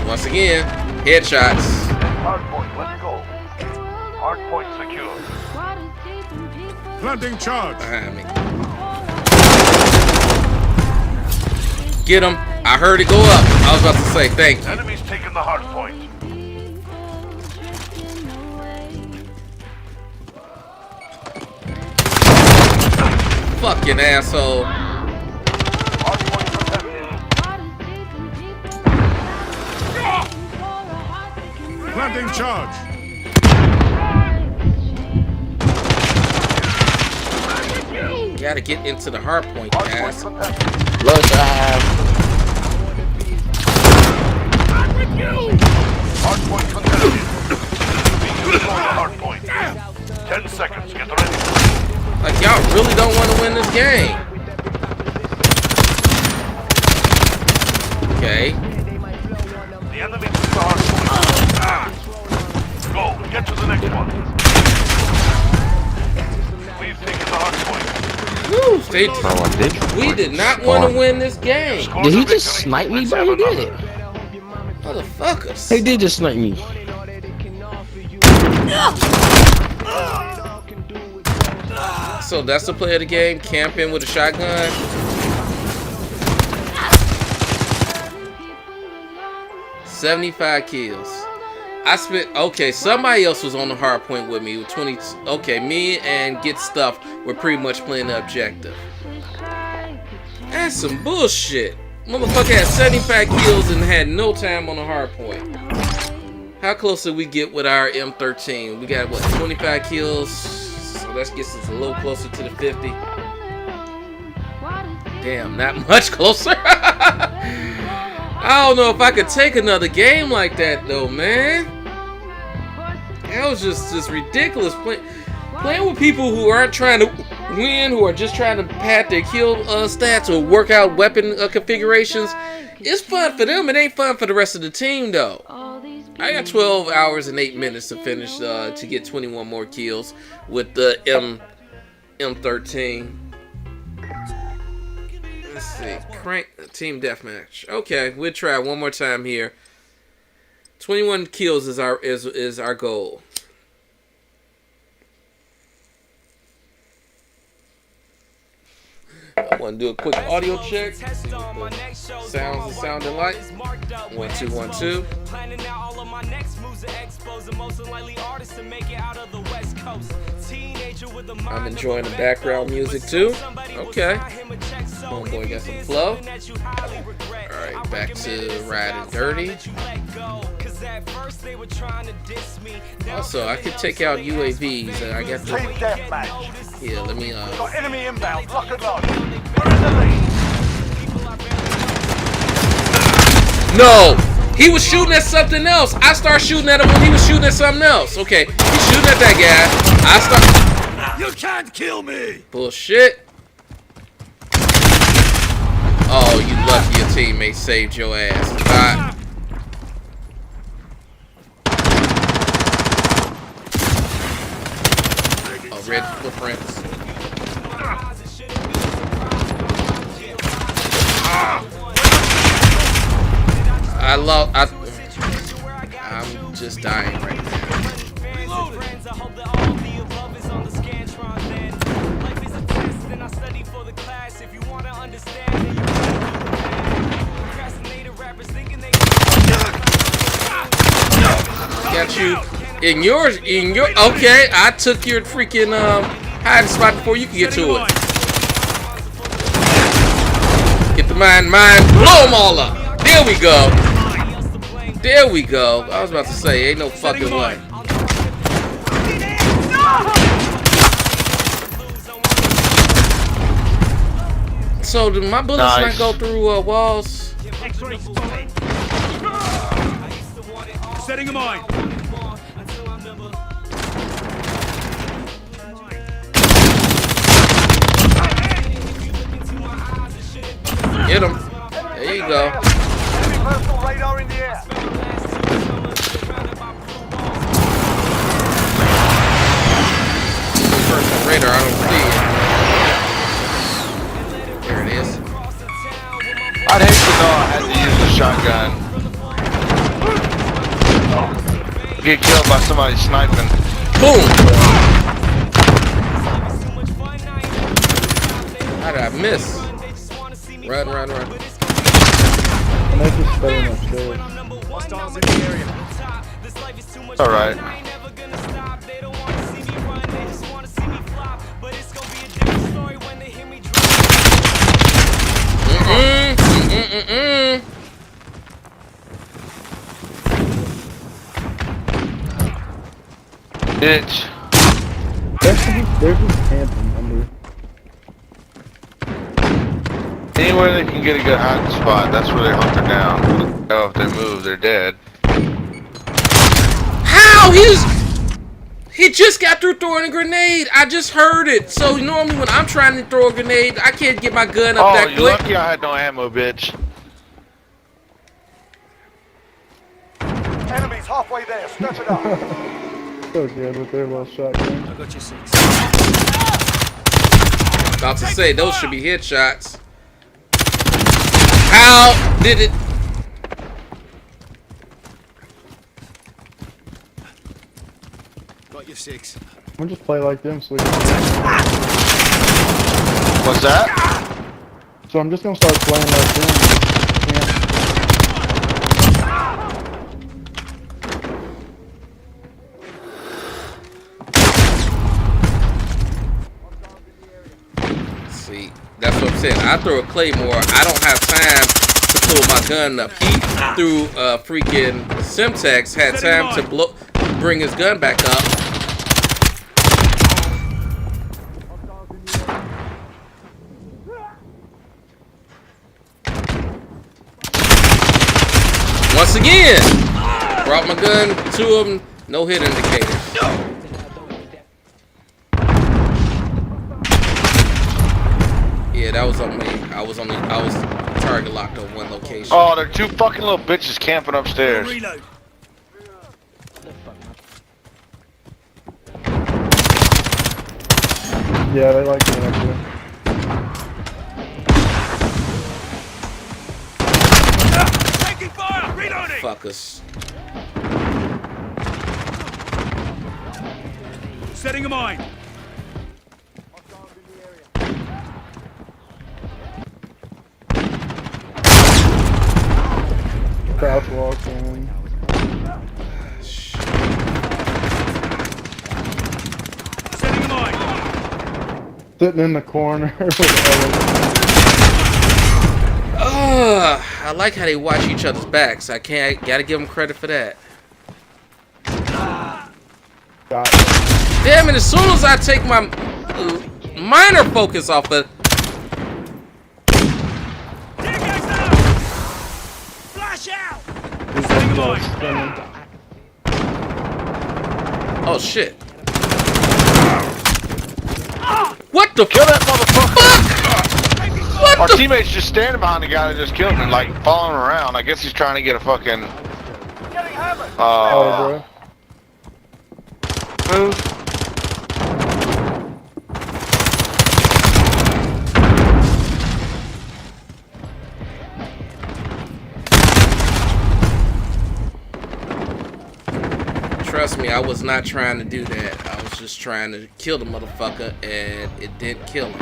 once again, headshots. Hard point, let's go. Hard point secure. Planting charge. Behind me. Get him. I heard it go up. I was about to say thank you. Enemies taking the hard point. Fucking asshole. Hard point protected. Planting charge. Gotta get into the hard point, Hard point guys. protected. Look, I have. Hard point contested. Being control the hard point. 10 seconds, get ready. Like, y'all really don't want to win this game. Okay. The enemy took the hard point. Go, get to the next one. Whew, they, Bro, I did. we did not want to win this game. Score Did the he just victory. snipe me, Let's bro? have He another. did. Motherfuckers. He did just snipe me. So that's the play of the game, camping with a shotgun. $75 kills. I spent, okay, somebody else was on the hard point with me with 20. Okay, me and Get Stuff were pretty much playing the objective. That's some bullshit. Motherfucker had 75 kills and had no time on the hard point. How close did we get with our M13? We got what, 25 kills? So that gets us a little closer to the 50. Damn, not much closer. I don't know if I could take another game like that though, man. That was just ridiculous. Playing with people who aren't trying to win, who are just trying to pad their kill stats or work out weapon configurations. It's fun for them. It ain't fun for the rest of the team though. I got 12 hours and 8 minutes to finish to get 21 more kills with the M13. Let's see, crank team deathmatch. Okay, we'll try one more time here. 21 kills is our goal. I want to do a quick audio check. Sounds are sounding like 1 2 1 2. I'm enjoying the background music too. Okay. Homeboy got some flow. Alright, back to riding dirty. Also, I could take out UAVs. I got the. Team deathmatch. Yeah, let me. Got enemy inbound. Lock and load. We're in the lead. No! He was shooting at something else. I started shooting at him when he was shooting at something else. Okay, he's shooting at that guy. I start. You can't kill me. Bullshit. Oh, you lucky your teammate saved your ass. Oh, red footprints. I'm just dying right now. Got you in your okay, I took your freaking hiding spot before you could get to it. Get the mine, blow them all up. There we go. There we go. I was about to say, ain't no fucking way. So do my bullets not go through walls? Setting a mine. Get him. There you go. Enemy personal radar in the air. Personal radar, I don't see it. There it is. I'd hate to know I had to use the shotgun. Get killed by somebody sniping. Boom! How did I miss? Run. Hostiles in the area. Alright. Bitch. They're just camping under. Anywhere they can get a good hiding spot, that's where they hunker down. Oh, if they move, they're dead. How? He just got through throwing a grenade. I just heard it. So normally when I'm trying to throw a grenade, I can't get my gun up that Oh, you're quick. lucky I had no ammo, bitch. Enemies halfway there. Step it up. So good with their little shotgun. I got you 6. About to say, those should be headshots. How did it? Got your 6. We'll just play like them, so we What's that? So I'm just gonna start playing like them. See, that's what I'm saying. I throw a claymore. I don't have time to pull my gun up. He threw a freaking Semtex, had time to bring his gun back up. Once again, brought my gun to him. No hit indicator. Yeah, that was on me. I was target locked on one location. Oh, they're two fucking little bitches camping upstairs. Reload. Yeah, they like me up here. Taking fire. Reloading. Fuckers. Setting a mine. Crouch walking. Setting a mine. Sitting in the corner. I like how they watch each other's backs. Gotta give them credit for that. Got Damn it, as soon as I take my minor focus off of... Tear gas out. Flash out. Setting a mine. Oh, shit. What the Kill that motherfucker! What Our the... teammate's just standing behind the guy that just killed him, like following him around. I guess he's trying to get a fucking. oh, bro. Move. Trust me, I was not trying to do that. I was just trying to kill the motherfucker, and it didn't kill him.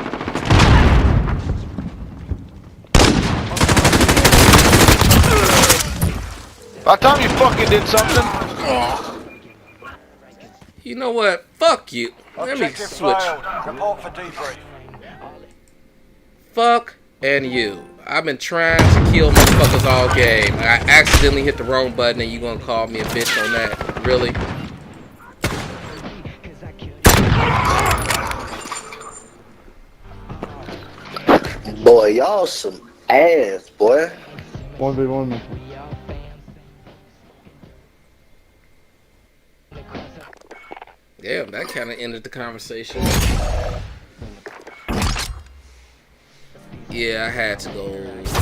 By the time you fucking did something. You know what? Fuck you. Let me Objective switch. failed. Report for debrief. Fuck and you. I've been trying to kill motherfuckers all game. I accidentally hit the wrong button and you gonna call me a bitch on that. Really? Boy, y'all some ass, boy. 1v1. Damn, that kind of ended the conversation. Yeah, I had to go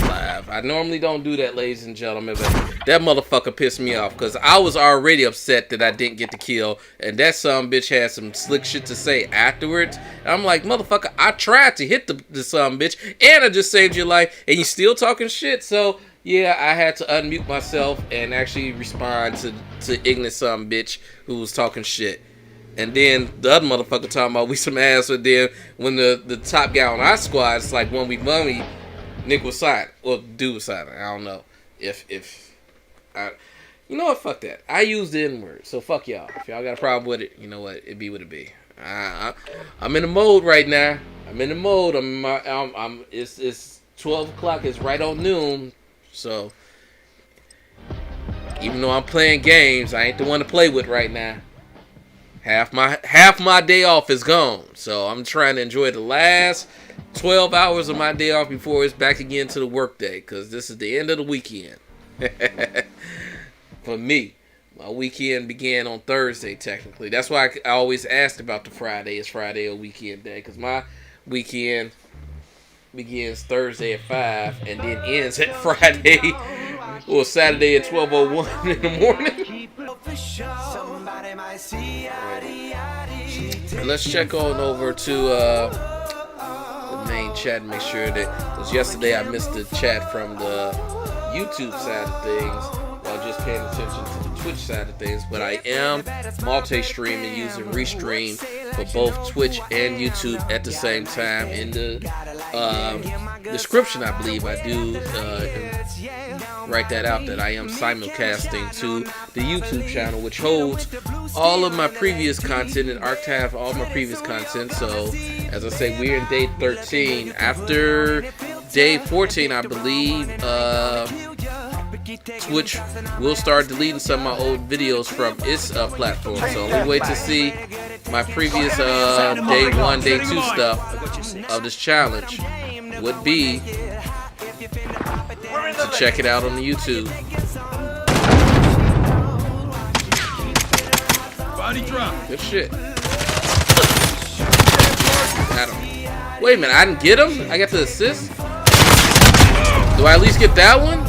live. I normally don't do that, ladies and gentlemen, but that motherfucker pissed me off because I was already upset that I didn't get the kill, and that sumbitch had some slick shit to say afterwards. And I'm like, motherfucker, I tried to hit the sumbitch, and I just saved your life, and you still talking shit. So yeah, I had to unmute myself and actually respond to ignorant sumbitch who was talking shit. And then the other motherfucker talking about we some ass. But then when the top guy on our squad, it's like 1v1, Nick was silent. Well, dude was silent. I don't know if I, you know what? Fuck that. I use the N-word, so fuck y'all. If y'all got a problem with it, you know what? It be what it be. I'm in the mode right now. I'm in the mode. It's 12 o'clock. It's right on noon. So even though I'm playing games, I ain't the one to play with right now. Half my day off is gone, so I'm trying to enjoy the last 12 hours of my day off before it's back again to the work day, because this is the end of the weekend. For me, my weekend began on Thursday, technically. That's why I always asked about the Friday. Is Friday a weekend day? Because my weekend begins Thursday at 5 and then ends at Friday or Saturday at 12:01 in the morning. And let's check on over to main chat and make sure that, because yesterday I missed the chat from the YouTube side of things while just paying attention to the Twitch side of things. But I am multi-streaming using Restream for both Twitch and YouTube at the same time. In the description, I believe I do write that out, that I am simulcasting to the YouTube channel, which holds all of my previous content and archive all my previous content. So as I say, we're in day 13. After day 14, I believe Twitch will start deleting some of my old videos from its platform. So only way to see my previous day 1, day 2 stuff of this challenge would be to check it out on the YouTube. Body drop. Good shit. Got him. Wait a minute, I didn't get him? I got the assist? Do I at least get that one?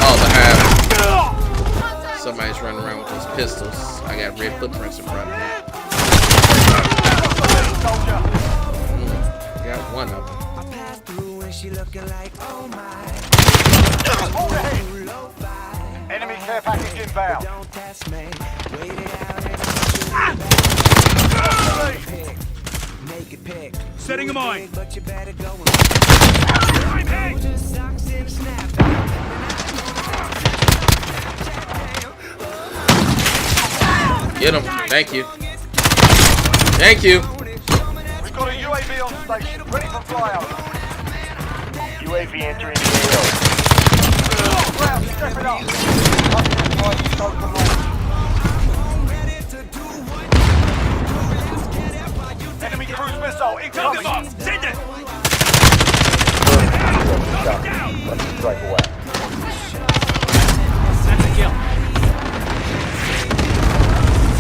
Oh, the half. Somebody's running around with those pistols. I got red footprints in front of me. Got one of them. Enemy care package inbound. Setting a mine. Get him. Thank you. Thank you. We've got a UAV on station, ready for flyout. UAV entering the AO. Ground, step it up. Enemy cruise missile incoming. Send it. Strike away. That's a kill.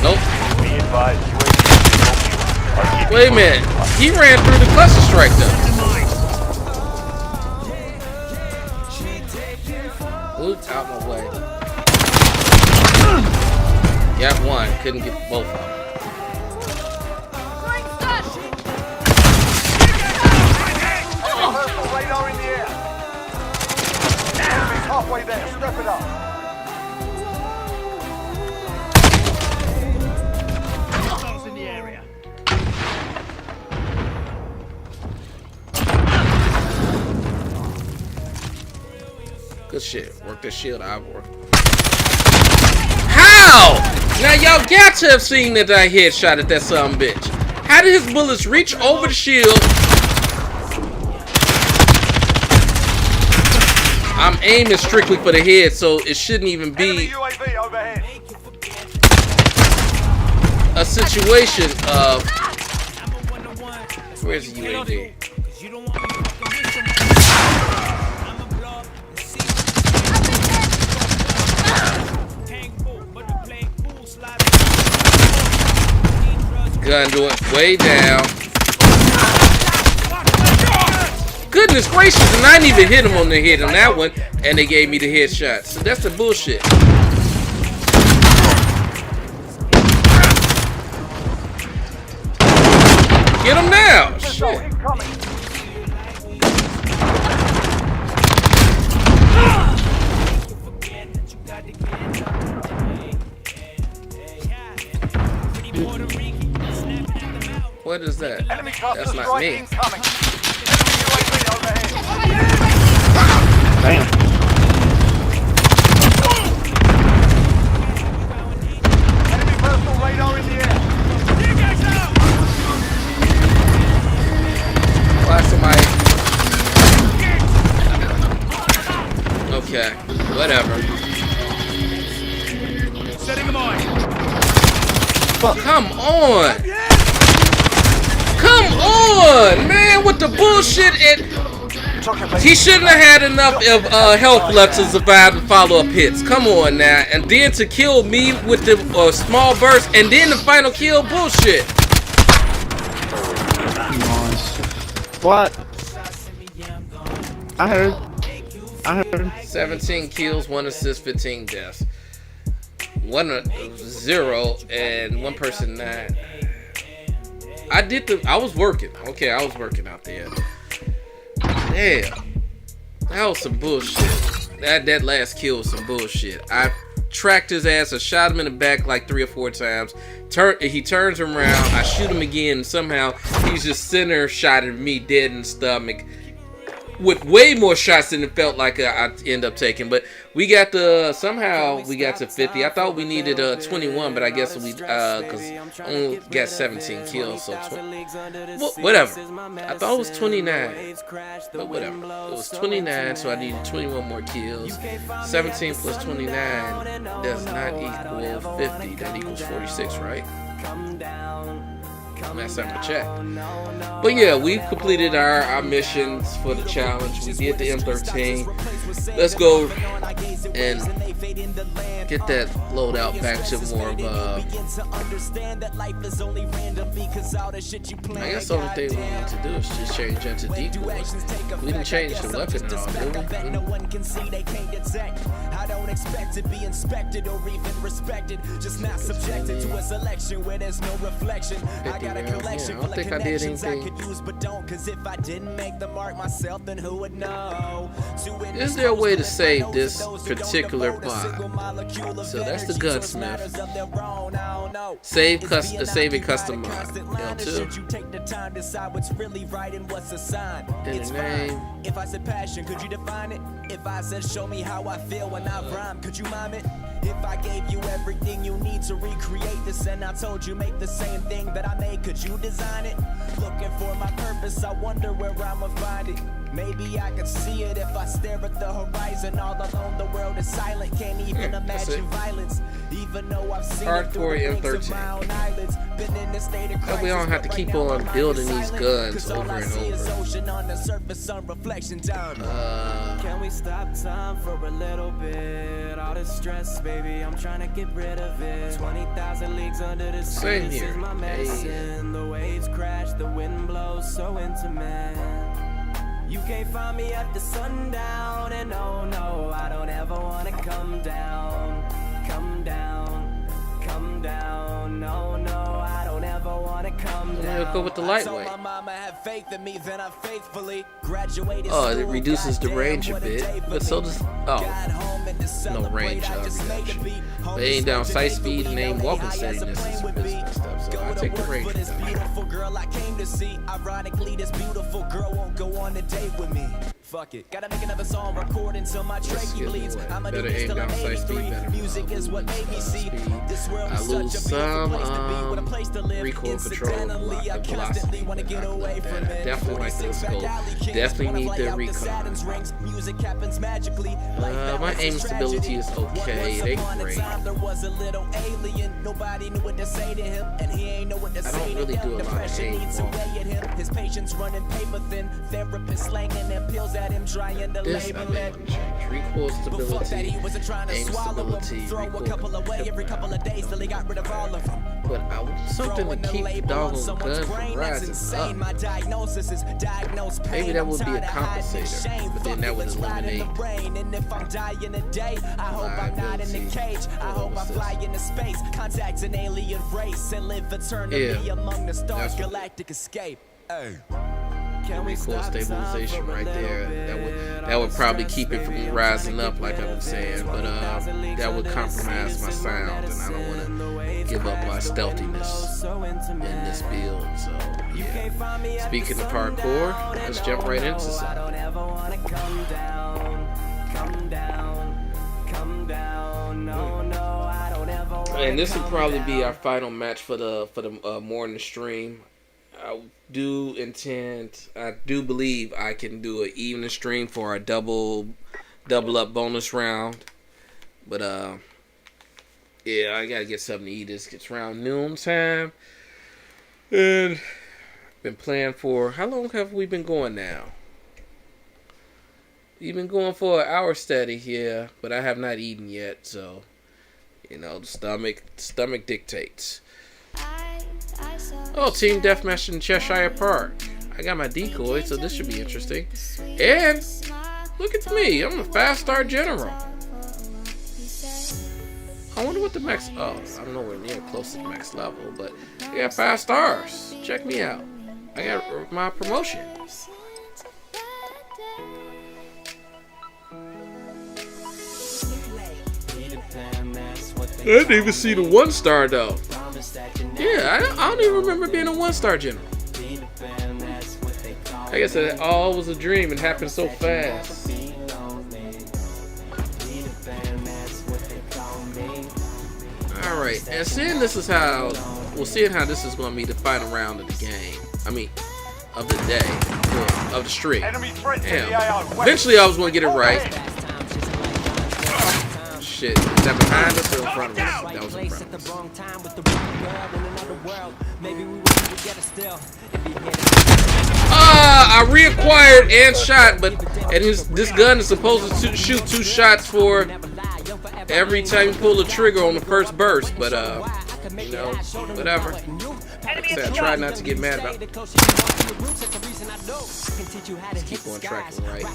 Nope. Be advised, UAV. Wait a minute. He ran through the cluster strike though. Oops, out my way. Got one. Couldn't get both of them. Personal radar in the air. Enemy's halfway there. Step it up. Missiles in the area. Good shit. Work this shield, Ivor. How? Now y'all got to have seen that I headshot at that son of a bitch. How did his bullets reach over the shield? I'm aiming strictly for the head, so it shouldn't even be UAV overhead. a situation of... Where's the UAV? Gun doing way down. Goodness gracious, and I didn't even hit him on the head on that one, and they gave me the headshot. So that's the bullshit. Get him now. Shit. What is that? That's not me. Damn. Enemy personal radar in the air. Why somebody? Okay, whatever. Setting a mine. Come on! Come on, man, with the bullshit. He shouldn't have had enough of health left to survive the follow-up hits. Come on now. And then to kill me with the small burst, and then the final kill, bullshit. What? I heard. 17 kills, 1 assist, 15 deaths. one 0 and one person 9. I was working. Okay, I was working out there. Damn. That was some bullshit. That last kill was some bullshit. I tracked his ass. I shot him in the back like 3 or 4 times. He turns around. I shoot him again. And somehow he's just center shotting me dead in the stomach with way more shots than it felt like I end up taking. But we got somehow we got to 50. I thought we needed 21, but I guess we because I only got 17 kills. So whatever. I thought it was 29, but whatever. It was 29, so I needed 21 more kills. 17 plus 29 does not equal 50. That equals 46, right? Last time I checked. But yeah, we've completed our missions for the challenge. We did the M13. Let's go and get that loadout back to more of I guess the only thing we need to do is just change that to decoys. We didn't change the weapon at all, did we? I don't expect to be inspected or even respected. Just not subjected to a selection where there's no reflection. I got a collection full of connections I could use but don't. Cause if I didn't make the mark myself, then who would know? Is there a way to save this particular mod? So that's the gunsmith. Save it custom mod. L2. In the name. If I said passion, could you define it? If I said show me how I feel when I rhyme, could you mime it? If I gave you everything you need to recreate this and I told you make the same thing that I made, could you design it? Looking for my purpose, I wonder where I'ma find it. Maybe I could see it if I stare at the horizon. All alone the world is silent, can't even imagine violence. Even though I've seen hardcore M13. Been in this state of crisis, we don't have to keep on building these guns over and over. Can we stop time for a little bit? All this stress, baby, I'm trying to get rid of it. 20,000 leagues under the sea. This is my medicine. The waves crash, the wind blows so intimate. You can't find me after sundown, and oh no, I don't ever wanna come down, come down, come down. No, no, I don't ever wanna come down. Let's go with the lightweight. Oh, it reduces the range a bit, but so does no range reduction. But aim down sight speed and aim walking steadiness is business stuff. So I'll take the range down. Girl I came to see. Ironically, this beautiful girl won't go on a date with me. Fuck it. Gotta make another song, record until my trachea bleeds. I'ma do this till I'm 83. Music is what made me see. This world is such a beautiful place to be with a place to live. Recoil control, I constantly wanna get away from it. Definitely like this scope. Definitely need the recon. Music happens magically. My aim stability is okay. They great. There was a little alien. Nobody knew what to say to him, and he ain't know what to say to them. Depression needs away at him. His patience running paper thin. Therapist slanging them pills at him, trying to label it. Recoil stability, aim stability, throw a couple away every couple of days till he got rid of all of them. But I want something to keep the doggone gun from rising up. Maybe that would be a compensator, but then that would eliminate recoil stabilization right there. That would probably keep it from rising up, like I've been saying, but that would compromise my sound, and I don't want to give up my stealthiness in this build. So yeah. Speaking of parkour, let's jump right into something. And this will probably be our final match for the morning stream. I do believe I can do an evening stream for our double up bonus round. But yeah, I gotta get something to eat. It's around noon time, and been playing for how long have we been going now? We've been going for an hour steady here, but I have not eaten yet, so you know the stomach dictates. Oh, Team Deathmatch in Cheshire Park. I got my decoy, so this should be interesting. And look at me, I'm a 5-star general. I wonder what the max. Oh, I'm nowhere near close to the max level, but I got 5 stars. Check me out. I got my promotion. I didn't even see the 1-star though. Yeah, I don't even remember being a 1-star general. I guess it all was a dream and happened so fast. Alright, and seeing this is how, well, seeing how this is going to be the final round of the game. I mean, of the day, well, of the streak. Damn. Eventually I was going to get it right. Shit, is that behind us or in front of us? That was in front of us. I reacquired and shot, but this gun is supposed to shoot 2 shots for every time you pull the trigger on the first burst, but you know, whatever. Like I said, I try not to get mad about it. Let's keep on tracking right.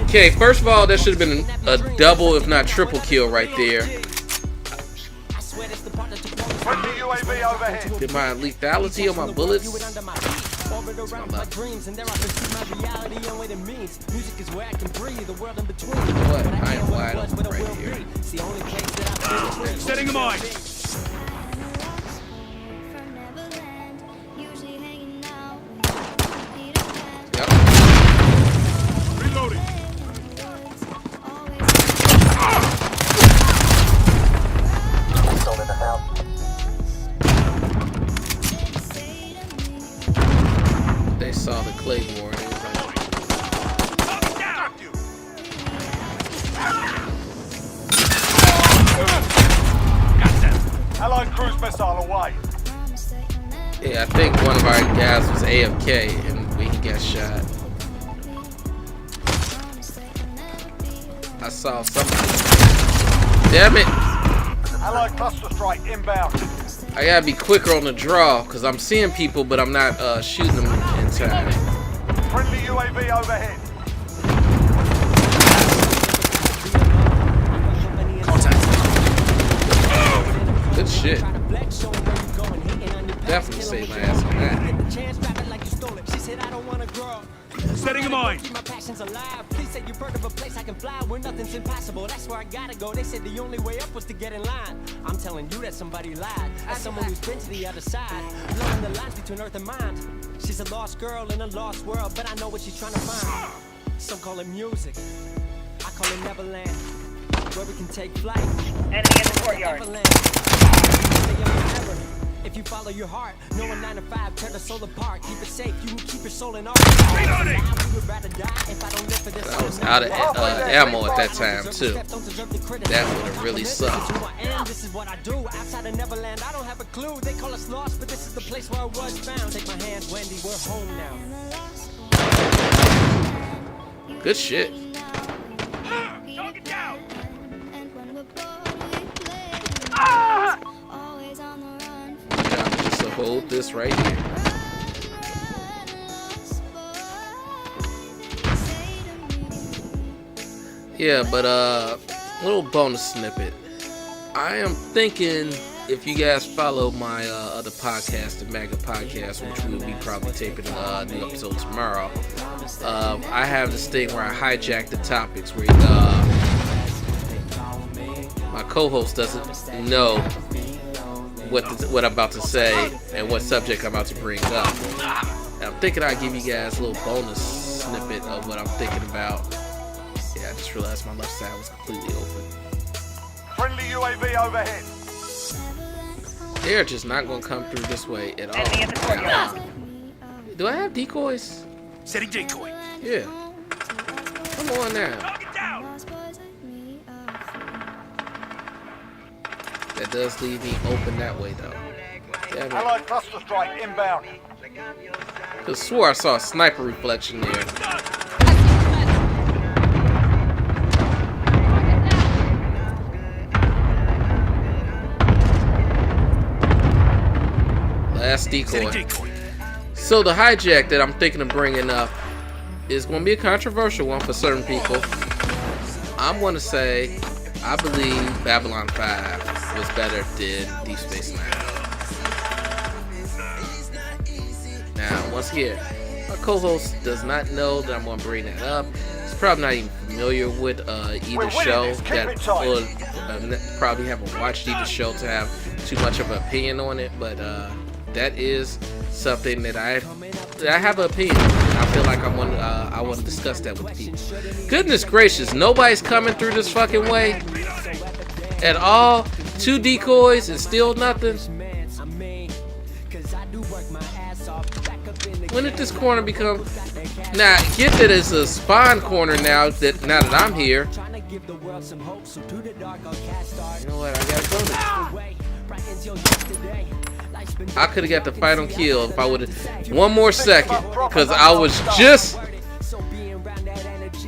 Okay, first of all, that should have been a double, if not triple kill right there. Did my lethality on my bullets? What? I am wide open right here. Setting a mine. Yep. Reloading. They saw the Claymore and it was like, Allied cruise missile away. yeah, I think one of our guys was AFK and he got shot. I saw somebody. Damn it! Allied cluster strike inbound. I gotta be quicker on the draw because I'm seeing people, but I'm not shooting them in time. Friendly UAV overhead. Good shit. Definitely saved my ass on that. Setting a mine. My passion's alive. Please say you've heard of a place I can fly where nothing's impossible. That's where I gotta go. They said the only way up was to get in line. I'm telling you that somebody lied. As someone who's been to the other side, blurring the lines between earth and mind. She's a lost girl in a lost world, but I know what she's trying to find. Some call it music. I call it Neverland, where we can take flight. Enemy in the courtyard. If you follow your heart, no one 9 to 5 tear the soul apart. Keep it safe, you can keep your soul in art. Reloading. I was out of ammo at that time too. That would have really sucked. This is what I do outside of Neverland. I don't have a clue. They call us lost, but this is the place where I was found. Take my hand, Wendy. We're home now. Good shit. Target down. Yeah, just to hold this right here. Yeah, but little bonus snippet. I am thinking if you guys follow my other podcast, the MAGA podcast, which we'll be probably taping a new episode tomorrow. I have this thing where I hijack the topics where my co-host doesn't know what I'm about to say and what subject I'm about to bring up. And I'm thinking I'd give you guys a little bonus snippet of what I'm thinking about. Yeah, I just realized my left side was completely open. Friendly UAV overhead. They're just not going to come through this way at all. Enemy in the courtyard. Do I have decoys? Setting decoy. Yeah. Come on now. Target down. That does leave me open that way though. Damn it. Allied cluster strike inbound. I swore I saw a sniper reflection there. Last decoy. So the hijack that I'm thinking of bringing up is going to be a controversial one for certain people. I'm going to say I believe Babylon 5 was better than Deep Space Nine. Now, once again, my co-host does not know that I'm going to bring that up. He's probably not even familiar with either show, probably haven't watched either show to have too much of an opinion on it, but that is something that I have an opinion. I feel like I want to discuss that with the people. Goodness gracious, nobody's coming through this fucking way at all. 2 decoys and still nothing. When did this corner become? Now, get that it's a spawn corner now that I'm here. You know what? I gotta go there. I could have got the fight on kill if I would have 1 more second, because I was just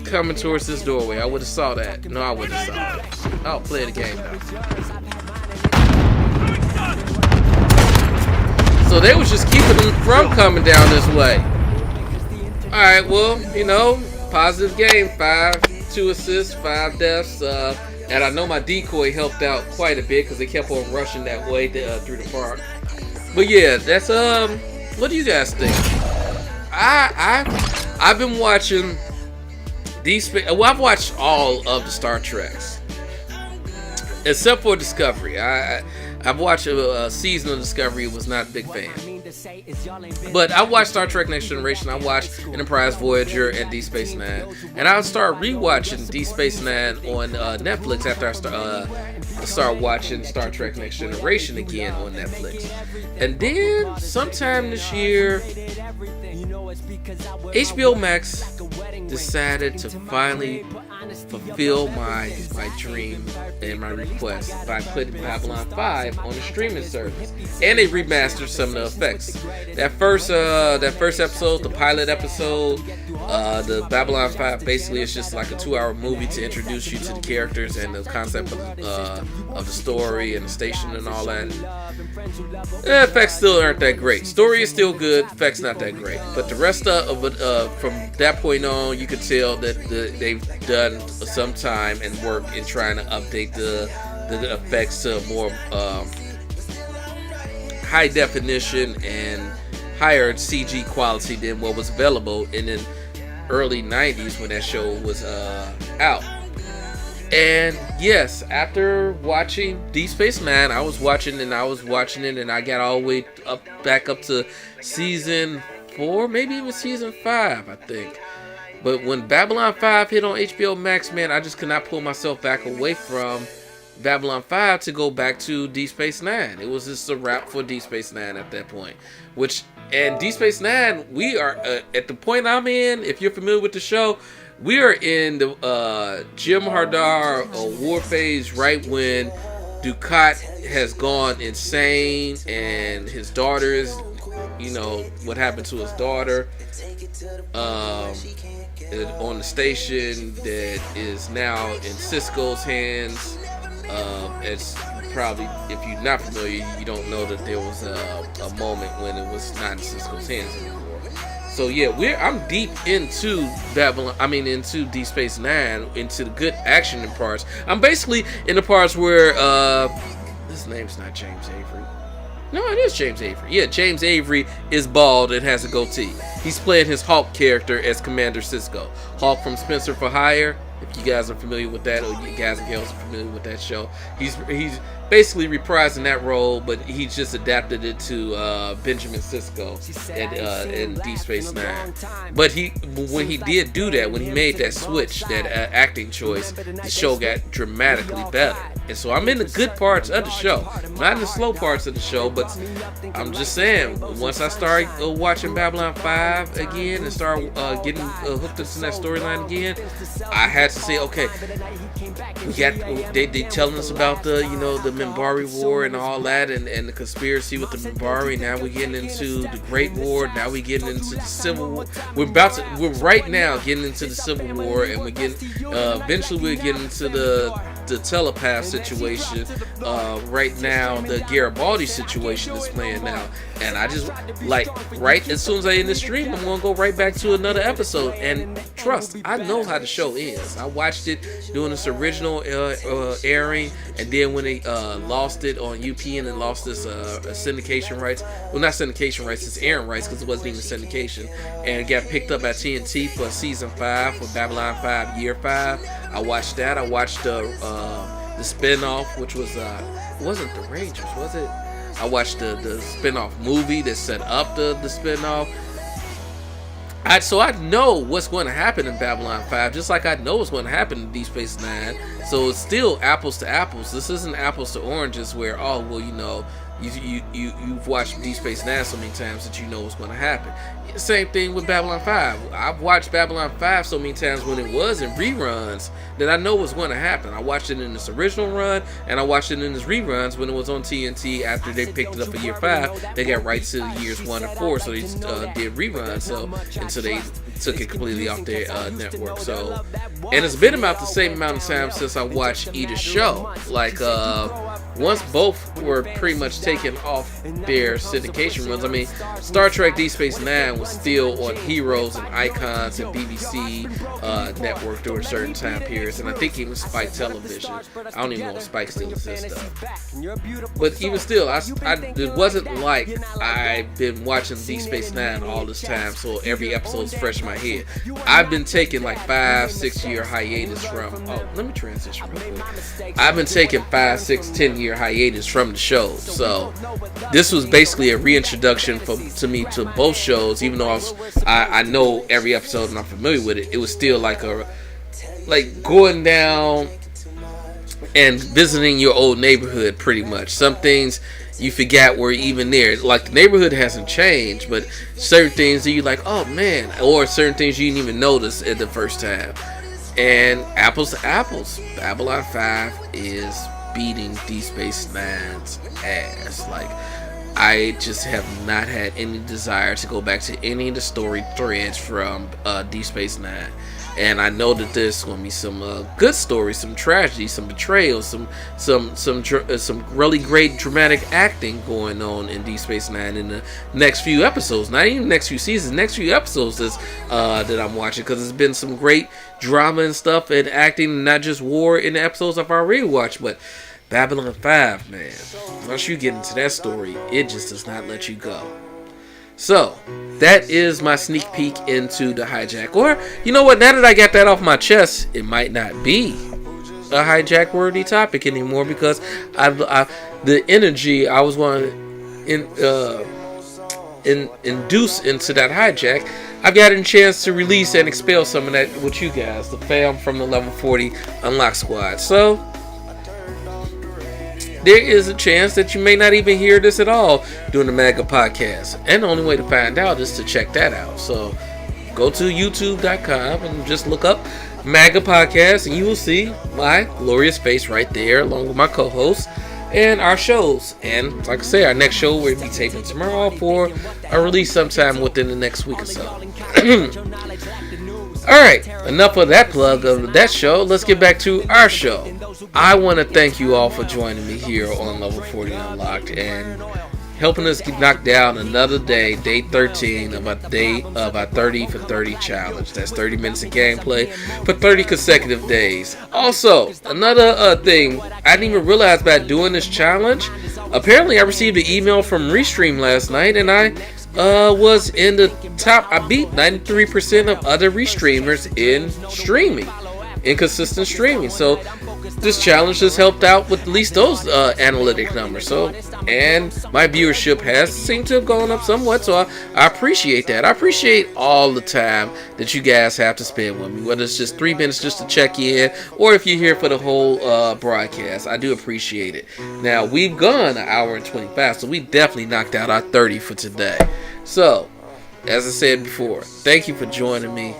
coming towards this doorway. I would have saw that. No, I wouldn't have saw it. I'll play the game now. So they was just keeping them from coming down this way. Alright, well, you know, positive game. 2 assists, 5 deaths. And I know my decoy helped out quite a bit because they kept on rushing that way through the park. But yeah, that's what do you guys think? I've been watching these. Well, I've watched all of the Star Treks except for Discovery. I've watched a season of Discovery. Was not a big fan. But I watched Star Trek Next Generation. I watched Enterprise, Voyager, and Deep Space Nine. And I'll start rewatching Deep Space Nine on Netflix after I start watching Star Trek Next Generation again on Netflix. And then sometime this year, HBO Max decided to finally fulfill my dream and my request by putting Babylon 5 on the streaming service, and they remastered some of the effects. That first episode, the pilot episode, the Babylon 5 basically is just like a 2-hour movie to introduce you to the characters and the concept of the story and the station and all that. The effects still aren't that great. Story is still good, effects not that great. But the rest of it, from that point on, you could tell that they've done some time and work in trying to update the effects to more high definition and higher CG quality than what was available in the early 90s when that show was out. And yes, after watching Deep Space Nine, I was watching it and I got all the way back up to season 4, maybe even season 5, I think. But when Babylon 5 hit on HBO Max, man, I just could not pull myself back away from Babylon 5 to go back to Deep Space Nine. It was just a wrap for Deep Space Nine at that point. And Deep Space Nine, we are at the point I'm in, if you're familiar with the show, we are in the Jim Hardar war phase, right when Dukat has gone insane and his daughters, you know, what happened to his daughter on the station that is now in Sisko's hands. It's probably, if you're not familiar, you don't know that there was a moment when it was not in Sisko's hands anymore. So yeah, I'm deep into into Deep Space Nine, into the good action parts. I'm basically in the parts where his name's not James Avery. No, it is James Avery. Yeah, James Avery is bald and has a goatee. He's playing his Hulk character as Commander Sisko. Hulk from Spencer for Hire. If you guys are familiar with that, or you guys and girls are familiar with that show, he's basically reprising that role, but he just adapted it to Benjamin Sisko in Deep Space Nine. But when he did do that, when he made that switch, that acting choice, the show got dramatically better. And so I'm in the good parts of the show, not in the slow parts of the show, but I'm just saying, once I start watching Babylon 5 again and start getting hooked into that storyline again, I had to say, okay, We got they telling us about the the Minbari War and all that, and the conspiracy with the Minbari. Now we're getting into the Great War. Now we're getting into the Civil War. We're right now getting into the Civil War, and we're getting eventually we're getting into the telepath situation. Right now, the Garibaldi situation is playing now, and I just right as soon as I end the stream, I'm gonna go right back to another episode. And trust, I know how the show ends. I watched it doing this original airing, and then when they lost it on UPN and lost this syndication rights, well, not syndication rights, it's airing rights because it wasn't even syndication, and it got picked up at TNT for season 5 for Babylon 5 year 5. I watched that. I watched the spinoff, which was it wasn't the Rangers, was it? I watched the spinoff movie that set up the spinoff. So I know what's going to happen in Babylon 5, just like I know what's going to happen in Deep Space Nine. So it's still apples to apples. This isn't apples to oranges where, oh, well, you've watched Deep Space Nine so many times that you know what's going to happen. Same thing with Babylon 5. I've watched Babylon 5 so many times when it was in reruns that I know what's going to happen. I watched it in this original run, and I watched it in its reruns when it was on TNT after they picked it up in year 5. They got rights to years 1 and 4, so they did reruns. So they took it completely off their network. So, and it's been about the same amount of time since I watched either show. Like once both were pretty much taken off their syndication runs. I mean, Star Trek Deep Space Nine was still on Heroes and Icons and BBC network during certain time periods, and I think even Spike Television. I don't even know if Spike still exists though. But even still, it wasn't like I've been watching Deep Space Nine all this time, so every episode's fresh in my head. I've been taking like 5-6 year hiatus from. Oh, let me transition real quick. I've been taking 5, 6, 10 year hiatus from the show, so this was basically a reintroduction to me to both shows. Even though I know every episode and I'm familiar with it, it was still like going down and visiting your old neighborhood. Pretty much, some things you forgot were even there. Like, the neighborhood hasn't changed, but certain things that you like, oh man, or certain things you didn't even notice at the first time. And apples to apples, Babylon 5 is beating Deep Space Nine's ass. Like, I just have not had any desire to go back to any of the story threads from Deep Space Nine. And I know that there's going to be some good stories, some tragedy, some betrayal, some really great dramatic acting going on in Deep Space Nine in the next few episodes. Not even next few seasons, next few episodes that I'm watching, because there's been some great drama and stuff and acting, not just war in the episodes I've already watched, but Babylon 5, man. Once you get into that story, it just does not let you go. So, that is my sneak peek into the hijack. Or, you know what, now that I got that off my chest, it might not be a hijack worthy topic anymore, because the energy I was going to induce into that hijack, I've gotten a chance to release and expel some of that with you guys, the fam from the Level 40 Unlock Squad. So, there is a chance that you may not even hear this at all during the MAGA podcast. And the only way to find out is to check that out. So go to youtube.com and just look up MAGA podcast, and you will see my glorious face right there along with my co-hosts and our shows. And like I say, our next show will be taping tomorrow for a release sometime within the next week or so. Alright, enough of that plug of that show. Let's get back to our show. I want to thank you all for joining me here on Level 40 Unlocked and helping us knock down another day, day 13 of our 30 for 30 challenge. That's 30 minutes of gameplay for 30 consecutive days. Also, another thing, I didn't even realize about doing this challenge. Apparently, I received an email from Restream last night, and I was in the top. I beat 93% of other Restreamers in streaming, inconsistent streaming. So this challenge has helped out with at least those analytic numbers. So, and my viewership has seemed to have gone up somewhat. So I appreciate that. I appreciate all the time that you guys have to spend with me, whether it's just 3 minutes just to check in, or if you're here for the whole broadcast. I do appreciate it. Now, we've gone an hour and 25, so we definitely knocked out our 30 for today. So, as I said before, thank you for joining me.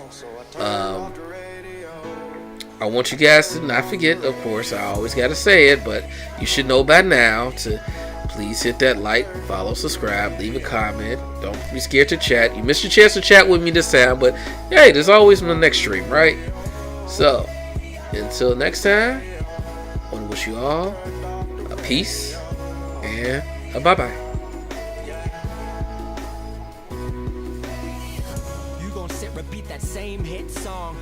I want you guys to not forget, of course, I always got to say it, but you should know by now to please hit that like, follow, subscribe, leave a comment. Don't be scared to chat. You missed your chance to chat with me this time, but hey, there's always my next stream, right? So, until next time, I want to wish you all a peace and a bye-bye. You gon' sit, repeat that same hit song.